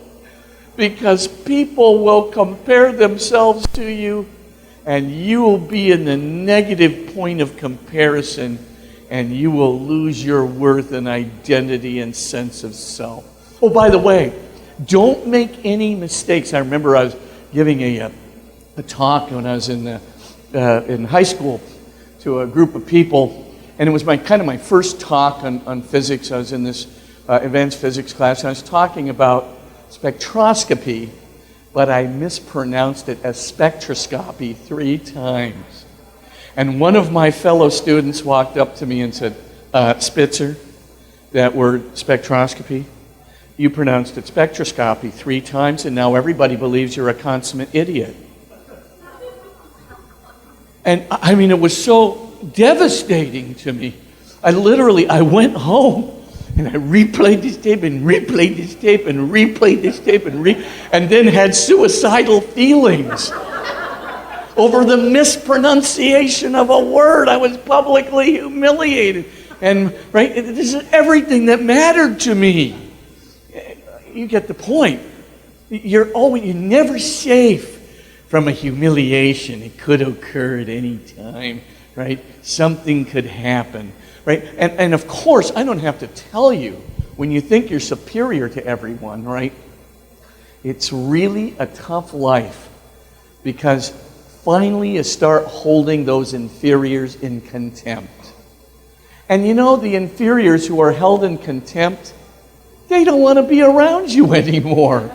Because people will compare themselves to you, and you will be in the negative point of comparison, and you will lose your worth and identity and sense of self. Oh, by the way, don't make any mistakes. I remember I was giving a talk when I was in high school, to a group of people, and it was my first talk on physics. I was in this advanced physics class, and I was talking about spectroscopy, but I mispronounced it as spectroscopy 3 times. And one of my fellow students walked up to me and said, Spitzer, that word spectroscopy, you pronounced it spectroscopy 3 times, and now everybody believes you're a consummate idiot. And I mean, it was so devastating to me. I went home and I replayed this tape and replayed this tape and replayed this tape and then had suicidal feelings over the mispronunciation of a word. I was publicly humiliated. And right, this is everything that mattered to me. You get the point. You're never safe from a humiliation. It could occur at any time, right? Something could happen, right? And of course, I don't have to tell you, when you think you're superior to everyone, right? It's really a tough life, because finally you start holding those inferiors in contempt. And you know, the inferiors who are held in contempt, they don't want to be around you anymore.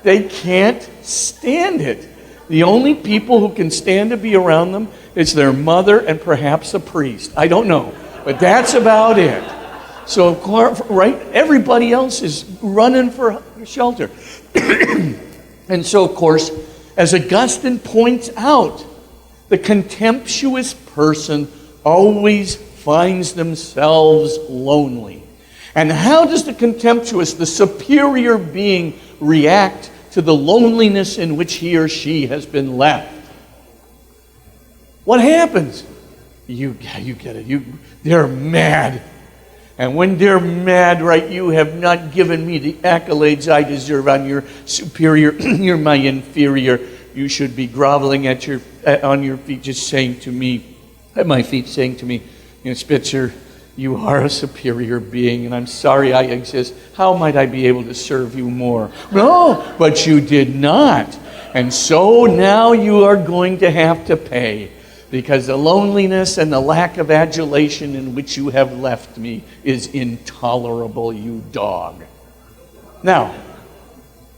They can't stand it. The only people who can stand to be around them is their mother and perhaps a priest. I don't know, but that's about it. So, of course, right, everybody else is running for shelter. And so, of course, as Augustine points out, the contemptuous person always finds themselves lonely. And how does the contemptuous, the superior being, react to the loneliness in which he or she has been left? What happens? You get it. They're mad. And when they're mad, right, you have not given me the accolades I deserve. I'm your superior. You're my inferior. You should be groveling on your feet, just saying to me, at my feet, saying to me, Spitzer, you are a superior being, and I'm sorry I exist. How might I be able to serve you more? No, but you did not. And so now you are going to have to pay, because the loneliness and the lack of adulation in which you have left me is intolerable, you dog. Now,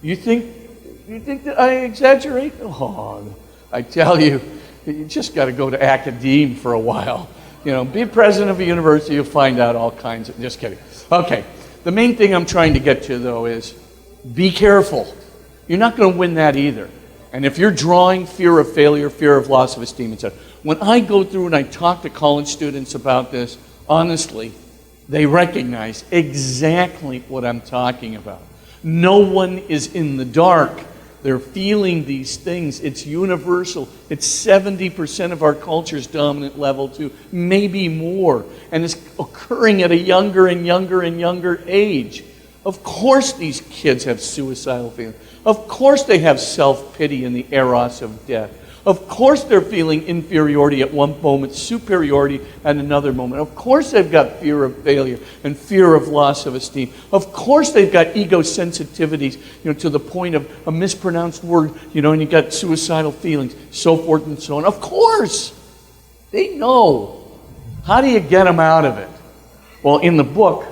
you think that I exaggerate? Oh, I tell you, you just got to go to academe for a while. Be president of a university, you'll find out all kinds of... Just kidding. Okay, the main thing I'm trying to get to, though, is be careful. You're not going to win that either. And if you're drawing fear of failure, fear of loss of esteem, etc., when I go through and I talk to college students about this, honestly, they recognize exactly what I'm talking about. No one is in the dark. They're feeling these things. It's universal. It's 70% of our culture's dominant level too, maybe more. And it's occurring at a younger and younger and younger age. Of course these kids have suicidal feelings. Of course they have self-pity and the eros of death. Of course they're feeling inferiority at one moment, superiority at another moment. Of course they've got fear of failure and fear of loss of esteem. Of course they've got ego sensitivities, to the point of a mispronounced word, and you got suicidal feelings, so forth and so on. Of course, they know. How do you get them out of it? Well, in the book,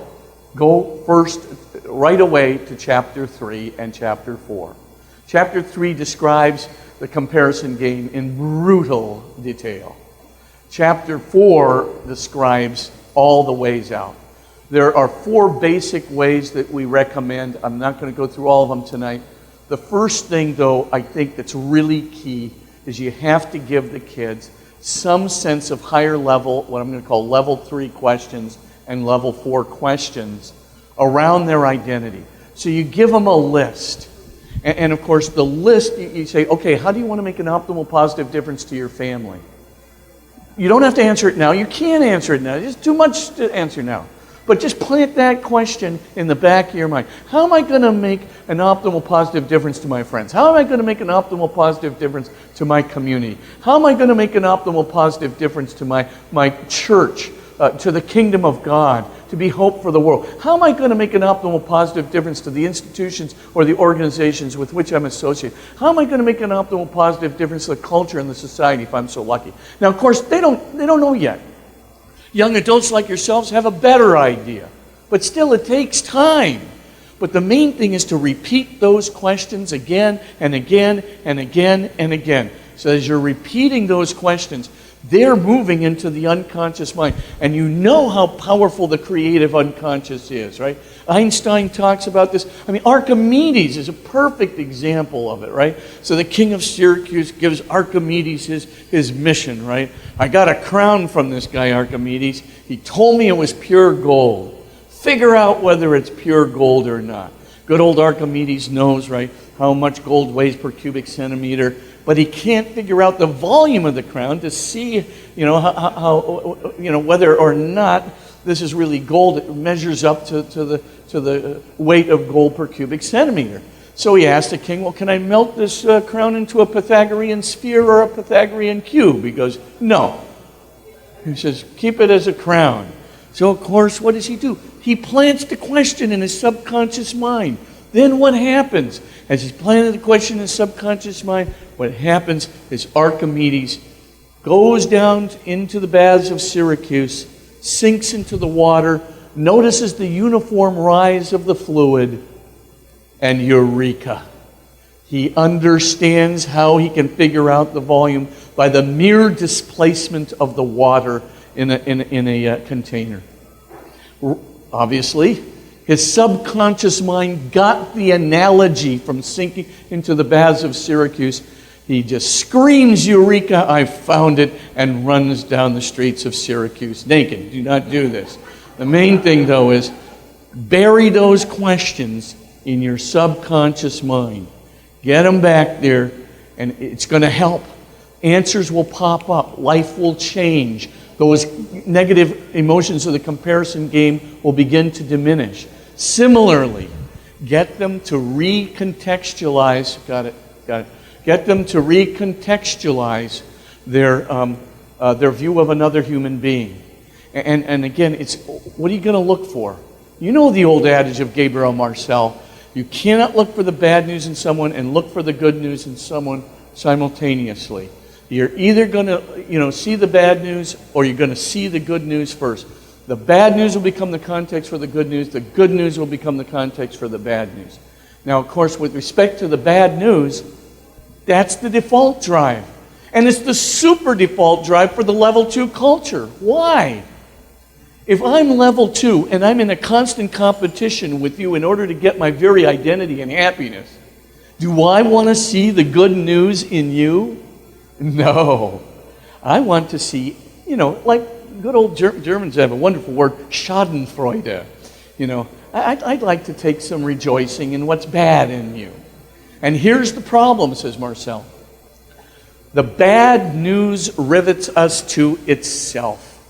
go first right away to chapter 3 and chapter 4. Chapter 3 describes the comparison game in brutal detail. Chapter 4 describes all the ways out. There are 4 basic ways that we recommend. I'm not going to go through all of them tonight. The first thing, though, I think that's really key is you have to give the kids some sense of higher level, what I'm going to call level 3 questions and level 4 questions around their identity. So you give them a list. And of course, the list, you say, okay, how do you want to make an optimal positive difference to your family? You don't have to answer it now. You can't answer it now. It's too much to answer now. But just plant that question in the back of your mind. How am I going to make an optimal positive difference to my friends? How am I going to make an optimal positive difference to my community? How am I going to make an optimal positive difference to my church? to the kingdom of God, to be hope for the world? How am I going to make an optimal positive difference to the institutions or the organizations with which I'm associated? How am I going to make an optimal positive difference to the culture and the society if I'm so lucky? Now, of course, they don't know yet. Young adults like yourselves have a better idea. But still, it takes time. But the main thing is to repeat those questions again and again and again and again. So as you're repeating those questions, they're moving into the unconscious mind. And you know how powerful the creative unconscious is, right? Einstein talks about this. I mean, Archimedes is a perfect example of it, right? So the king of Syracuse gives Archimedes his mission, right? I got a crown from this guy, Archimedes. He told me it was pure gold. Figure out whether it's pure gold or not. Good old Archimedes knows, right, how much gold weighs per cubic centimeter, but he can't figure out the volume of the crown to see, how whether or not this is really gold. It measures up to the weight of gold per cubic centimeter. So he asked the king, well, can I melt this crown into a Pythagorean sphere or a Pythagorean cube? He goes, no. He says, keep it as a crown. So, of course, what does he do? He plants the question in his subconscious mind. Then what happens? As he's planted the question in his subconscious mind, what happens is Archimedes goes down into the baths of Syracuse, sinks into the water, notices the uniform rise of the fluid, and eureka. He understands how he can figure out the volume by the mere displacement of the water in a container. Obviously, his subconscious mind got the analogy from sinking into the baths of Syracuse. He just screams, "Eureka, I found it," and runs down the streets of Syracuse naked. Do not do this. The main thing, though, is bury those questions in your subconscious mind. Get them back there, and it's going to help. Answers will pop up. Life will change. Those negative emotions of the comparison game will begin to diminish. Similarly, get them to recontextualize. Got it. Get them to recontextualize their view of another human being. And again, it's what are you going to look for? You know the old adage of Gabriel Marcel: you cannot look for the bad news in someone and look for the good news in someone simultaneously. You're either going to, see the bad news, or you're going to see the good news first. The bad news will become the context for the good news. The good news will become the context for the bad news. Now, of course, with respect to the bad news, that's the default drive. And it's the super default drive for the level 2 culture. Why? If I'm level 2 and I'm in a constant competition with you in order to get my very identity and happiness, do I want to see the good news in you? No. I want to see, like good old Germans have a wonderful word, Schadenfreude. I'd like to take some rejoicing in what's bad in you. And here's the problem, says Marcel. The bad news rivets us to itself.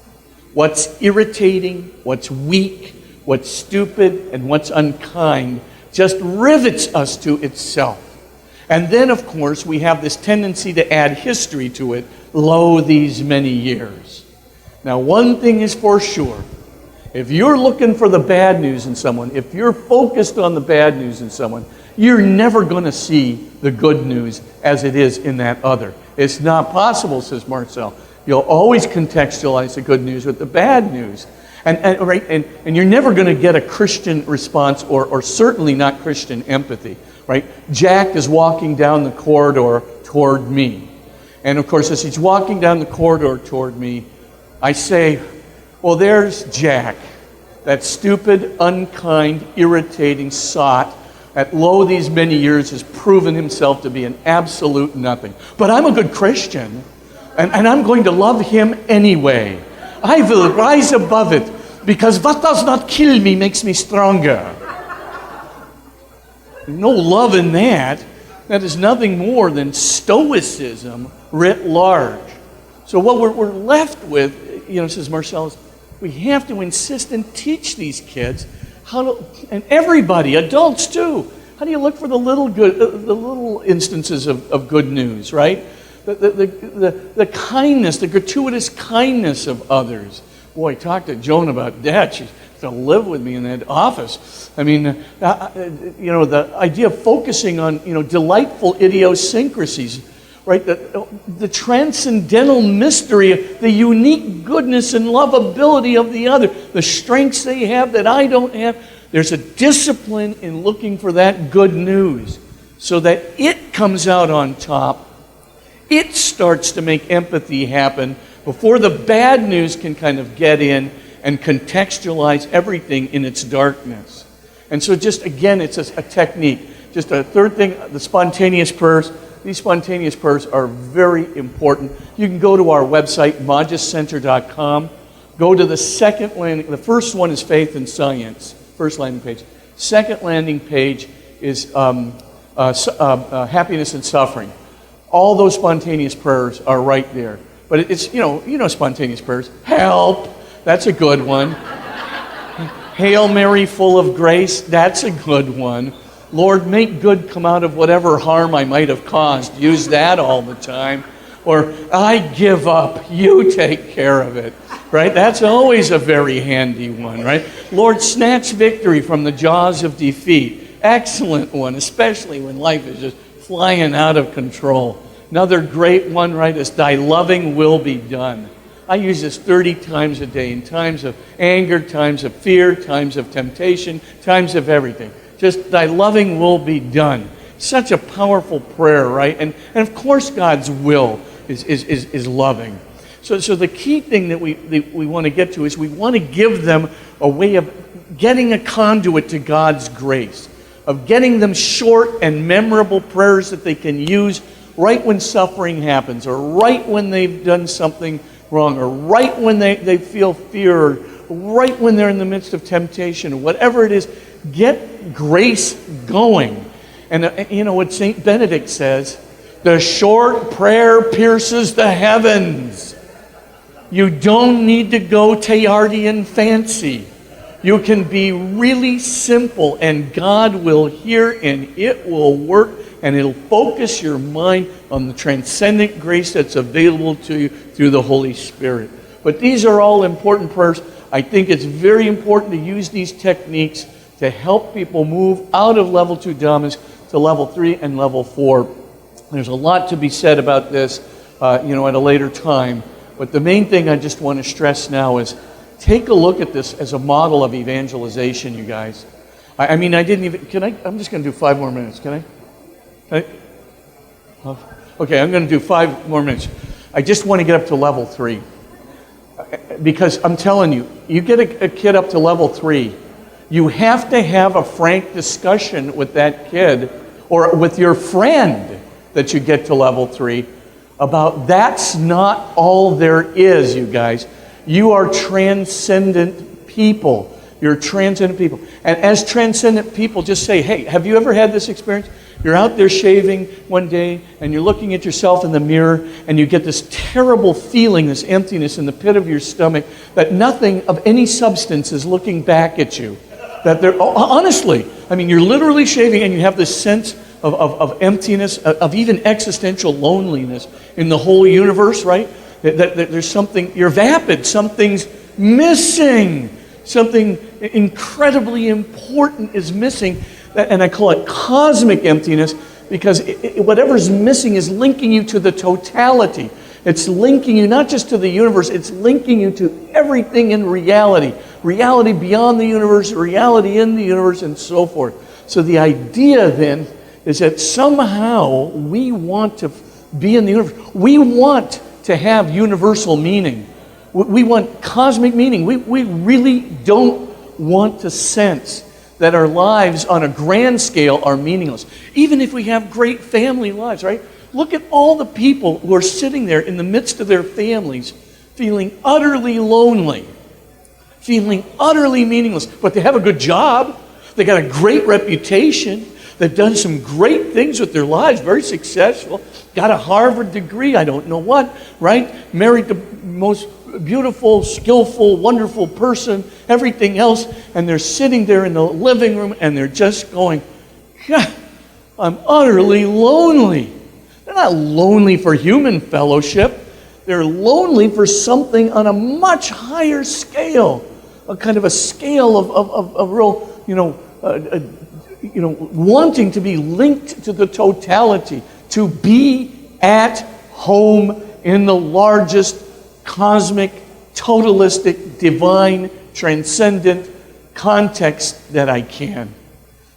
What's irritating, what's weak, what's stupid, and what's unkind just rivets us to itself. And then, of course, we have this tendency to add history to it. Lo, these many years. Now, one thing is for sure. If you're looking for the bad news in someone, if you're focused on the bad news in someone, you're never going to see the good news as it is in that other. It's not possible, says Marcel. You'll always contextualize the good news with the bad news. And you're never going to get a Christian response or certainly not Christian empathy. Right? Jack is walking down the corridor toward me. And of course, as he's walking down the corridor toward me, I say, well, there's Jack, that stupid, unkind, irritating sot that lo these many years has proven himself to be an absolute nothing. But I'm a good Christian, and I'm going to love him anyway. I will rise above it, because what does not kill me makes me stronger. No love in that. That is nothing more than stoicism writ large. So what we're left with, says Marcel, is we have to insist and teach these kids how to, and everybody, adults too, how do you look for the little instances of good news, right? The kindness, the gratuitous kindness of others. Boy, talk to Joan about that. She's to live with me in that office. I mean, the idea of focusing on, delightful idiosyncrasies, right? The transcendental mystery, the unique goodness and lovability of the other, the strengths they have that I don't have. There's a discipline in looking for that good news so that it comes out on top. It starts to make empathy happen before the bad news can kind of get in and contextualize everything in its darkness. And so just, again, it's a technique. Just a third thing, the spontaneous prayers. These spontaneous prayers are very important. You can go to our website, magiscenter.com. Go to the second landing. The first one is faith and science, first landing page. Second landing page is happiness and suffering. All those spontaneous prayers are right there. But it's, spontaneous prayers. Help! That's a good one. Hail Mary, full of grace. That's a good one. Lord, make good come out of whatever harm I might have caused. Use that all the time. Or, I give up. You take care of it. Right? That's always a very handy one, right? Lord, snatch victory from the jaws of defeat. Excellent one, especially when life is just flying out of control. Another great one, right, is thy loving will be done. I use this 30 times a day in times of anger, times of fear, times of temptation, times of everything. Just thy loving will be done. Such a powerful prayer, right? And of course God's will is loving. So the key thing that we want to get to is we want to give them a way of getting a conduit to God's grace, of getting them short and memorable prayers that they can use right when suffering happens, or right when they've done something wrong, or right when they feel fear, or right when they're in the midst of temptation, or whatever it is. Get grace going. And what St. Benedict says, the short prayer pierces the heavens. You don't need to go Teilhardian fancy. You can be really simple, and God will hear, and it will work, and it'll focus your mind on the transcendent grace that's available to you through the Holy Spirit. But these are all important prayers. I think it's very important to use these techniques to help people move out of level 2 dhammas to level 3 and level 4. There's a lot to be said about this, at a later time. But the main thing I just want to stress now is take a look at this as a model of evangelization, you guys. I didn't even, I'm just going to do 5 more minutes, can I? Okay, I'm going to do 5 more minutes. I just want to get up to level 3. Because I'm telling you, you get a kid up to level 3, you have to have a frank discussion with that kid or with your friend that you get to level 3 about that's not all there is, you guys. You are transcendent people. You're transcendent people. And as transcendent people, just say, hey, have you ever had this experience? You're out there shaving one day, and you're looking at yourself in the mirror, and you get this terrible feeling, this emptiness in the pit of your stomach, that nothing of any substance is looking back at you. Honestly, you're literally shaving, and you have this sense of emptiness, of even existential loneliness in the whole universe, right? That there's something, you're vapid, something's missing. Something incredibly important is missing, and I call it cosmic emptiness because whatever's missing is linking you to the totality. It's linking you not just to the universe, it's linking you to everything in reality. Reality beyond the universe, reality in the universe, and so forth. So the idea then is that somehow we want to be in the universe. We want to have universal meaning. We want cosmic meaning. We really don't want to sense that our lives on a grand scale are meaningless. Even if we have great family lives, right? Look at all the people who are sitting there in the midst of their families feeling utterly lonely, feeling utterly meaningless. But they have a good job. They got a great reputation. They've done some great things with their lives, very successful. Got a Harvard degree, I don't know what, right? Married the most beautiful, skillful, wonderful person, everything else, and they're sitting there in the living room and they're just going, God, I'm utterly lonely. They're not lonely for human fellowship. They're lonely for something on a much higher scale, a kind of a scale of real, wanting to be linked to the totality, to be at home in the largest cosmic, totalistic, divine, transcendent context that I can.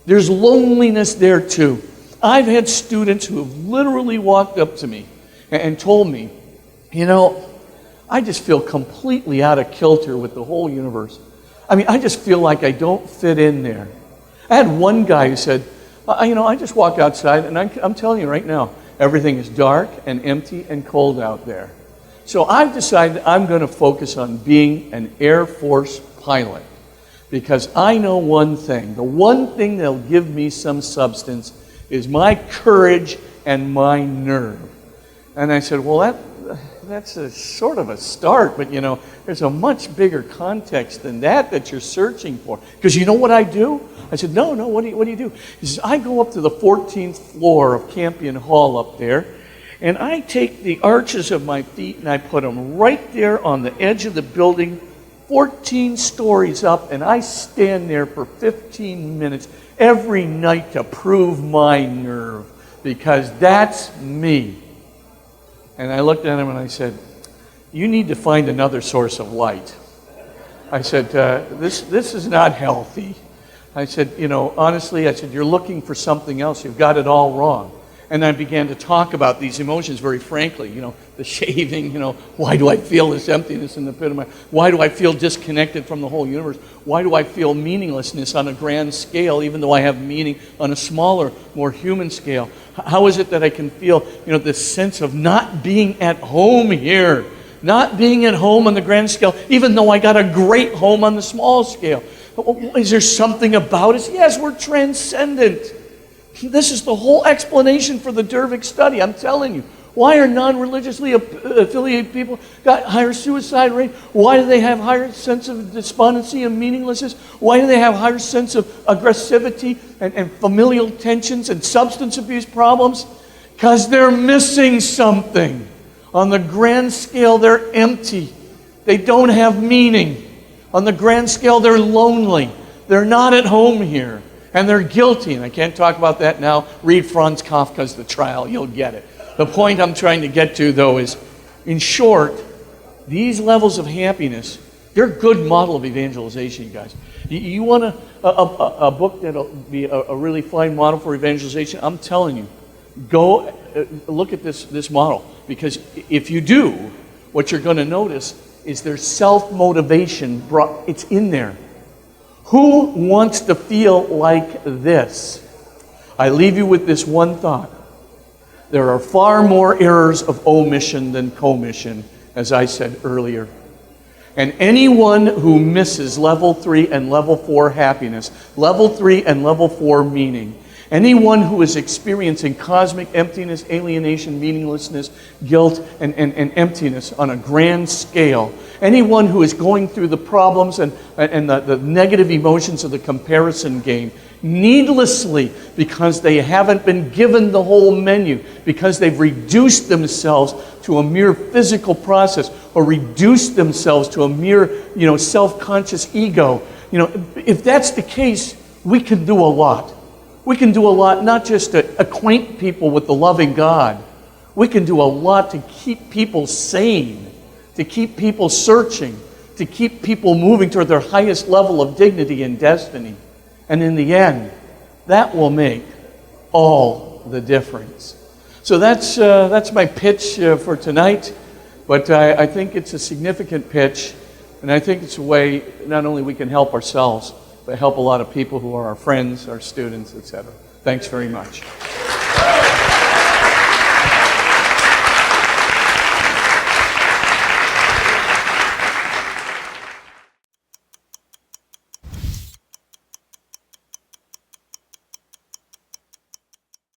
There's loneliness there too. I've had students who have literally walked up to me and told me, I just feel completely out of kilter with the whole universe. I just feel like I don't fit in there. I had one guy who said, I just walk outside and I'm telling you right now, everything is dark and empty and cold out there. So I've decided I'm going to focus on being an Air Force pilot because I know one thing. The one thing that'll give me some substance is my courage and my nerve. And I said, well, that's a sort of a start, but there's a much bigger context than that you're searching for. Because you know what I do? I said, no, what do you do? He says, I go up to the 14th floor of Campion Hall up there, and I take the arches of my feet and I put them right there on the edge of the building, 14 stories up, and I stand there for 15 minutes every night to prove my nerve, because that's me. And I looked at him and I said, you need to find another source of light. I said, this is not healthy. I said, honestly, you're looking for something else. You've got it all wrong. And I began to talk about these emotions very frankly, the shaving, why do I feel this emptiness in the pit of my, why do I feel disconnected from the whole universe? Why do I feel meaninglessness on a grand scale, even though I have meaning on a smaller, more human scale? How is it that I can feel, this sense of not being at home here, not being at home on the grand scale, even though I got a great home on the small scale? Is there something about us? Yes, we're transcendent. This is the whole explanation for the Dervick study. I'm telling you. Why are non-religiously affiliated people got higher suicide rate? Why do they have higher sense of despondency and meaninglessness? Why do they have higher sense of aggressivity and familial tensions and substance abuse problems? Because they're missing something. On the grand scale, they're empty. They don't have meaning. On the grand scale, they're lonely. They're not at home here. And they're guilty. And I can't talk about that now. Read Franz Kafka's The Trial. You'll get it. The point I'm trying to get to, though, is, in short, these levels of happiness, they're a good model of evangelization, you guys. You want a book that'll be a really fine model for evangelization? I'm telling you, go look at this model. Because if you do, what you're going to notice is there's self-motivation. It's in there. Who wants to feel like this? I leave you with this one thought. There are far more errors of omission than commission, as I said earlier. And anyone who misses level 3 and level 4 happiness, level 3 and level 4 meaning, anyone who is experiencing cosmic emptiness, alienation, meaninglessness, guilt, and emptiness on a grand scale, anyone who is going through the problems and the negative emotions of the comparison game, needlessly, because they haven't been given the whole menu, because they've reduced themselves to a mere physical process, or reduced themselves to a mere, self-conscious ego. If that's the case, we can do a lot. We can do a lot, not just to acquaint people with the loving God. We can do a lot to keep people sane, to keep people searching, to keep people moving toward their highest level of dignity and destiny. And in the end, that will make all the difference. So that's my pitch for tonight. But I think it's a significant pitch. And I think it's a way not only we can help ourselves, but help a lot of people who are our friends, our students, etc. Thanks very much.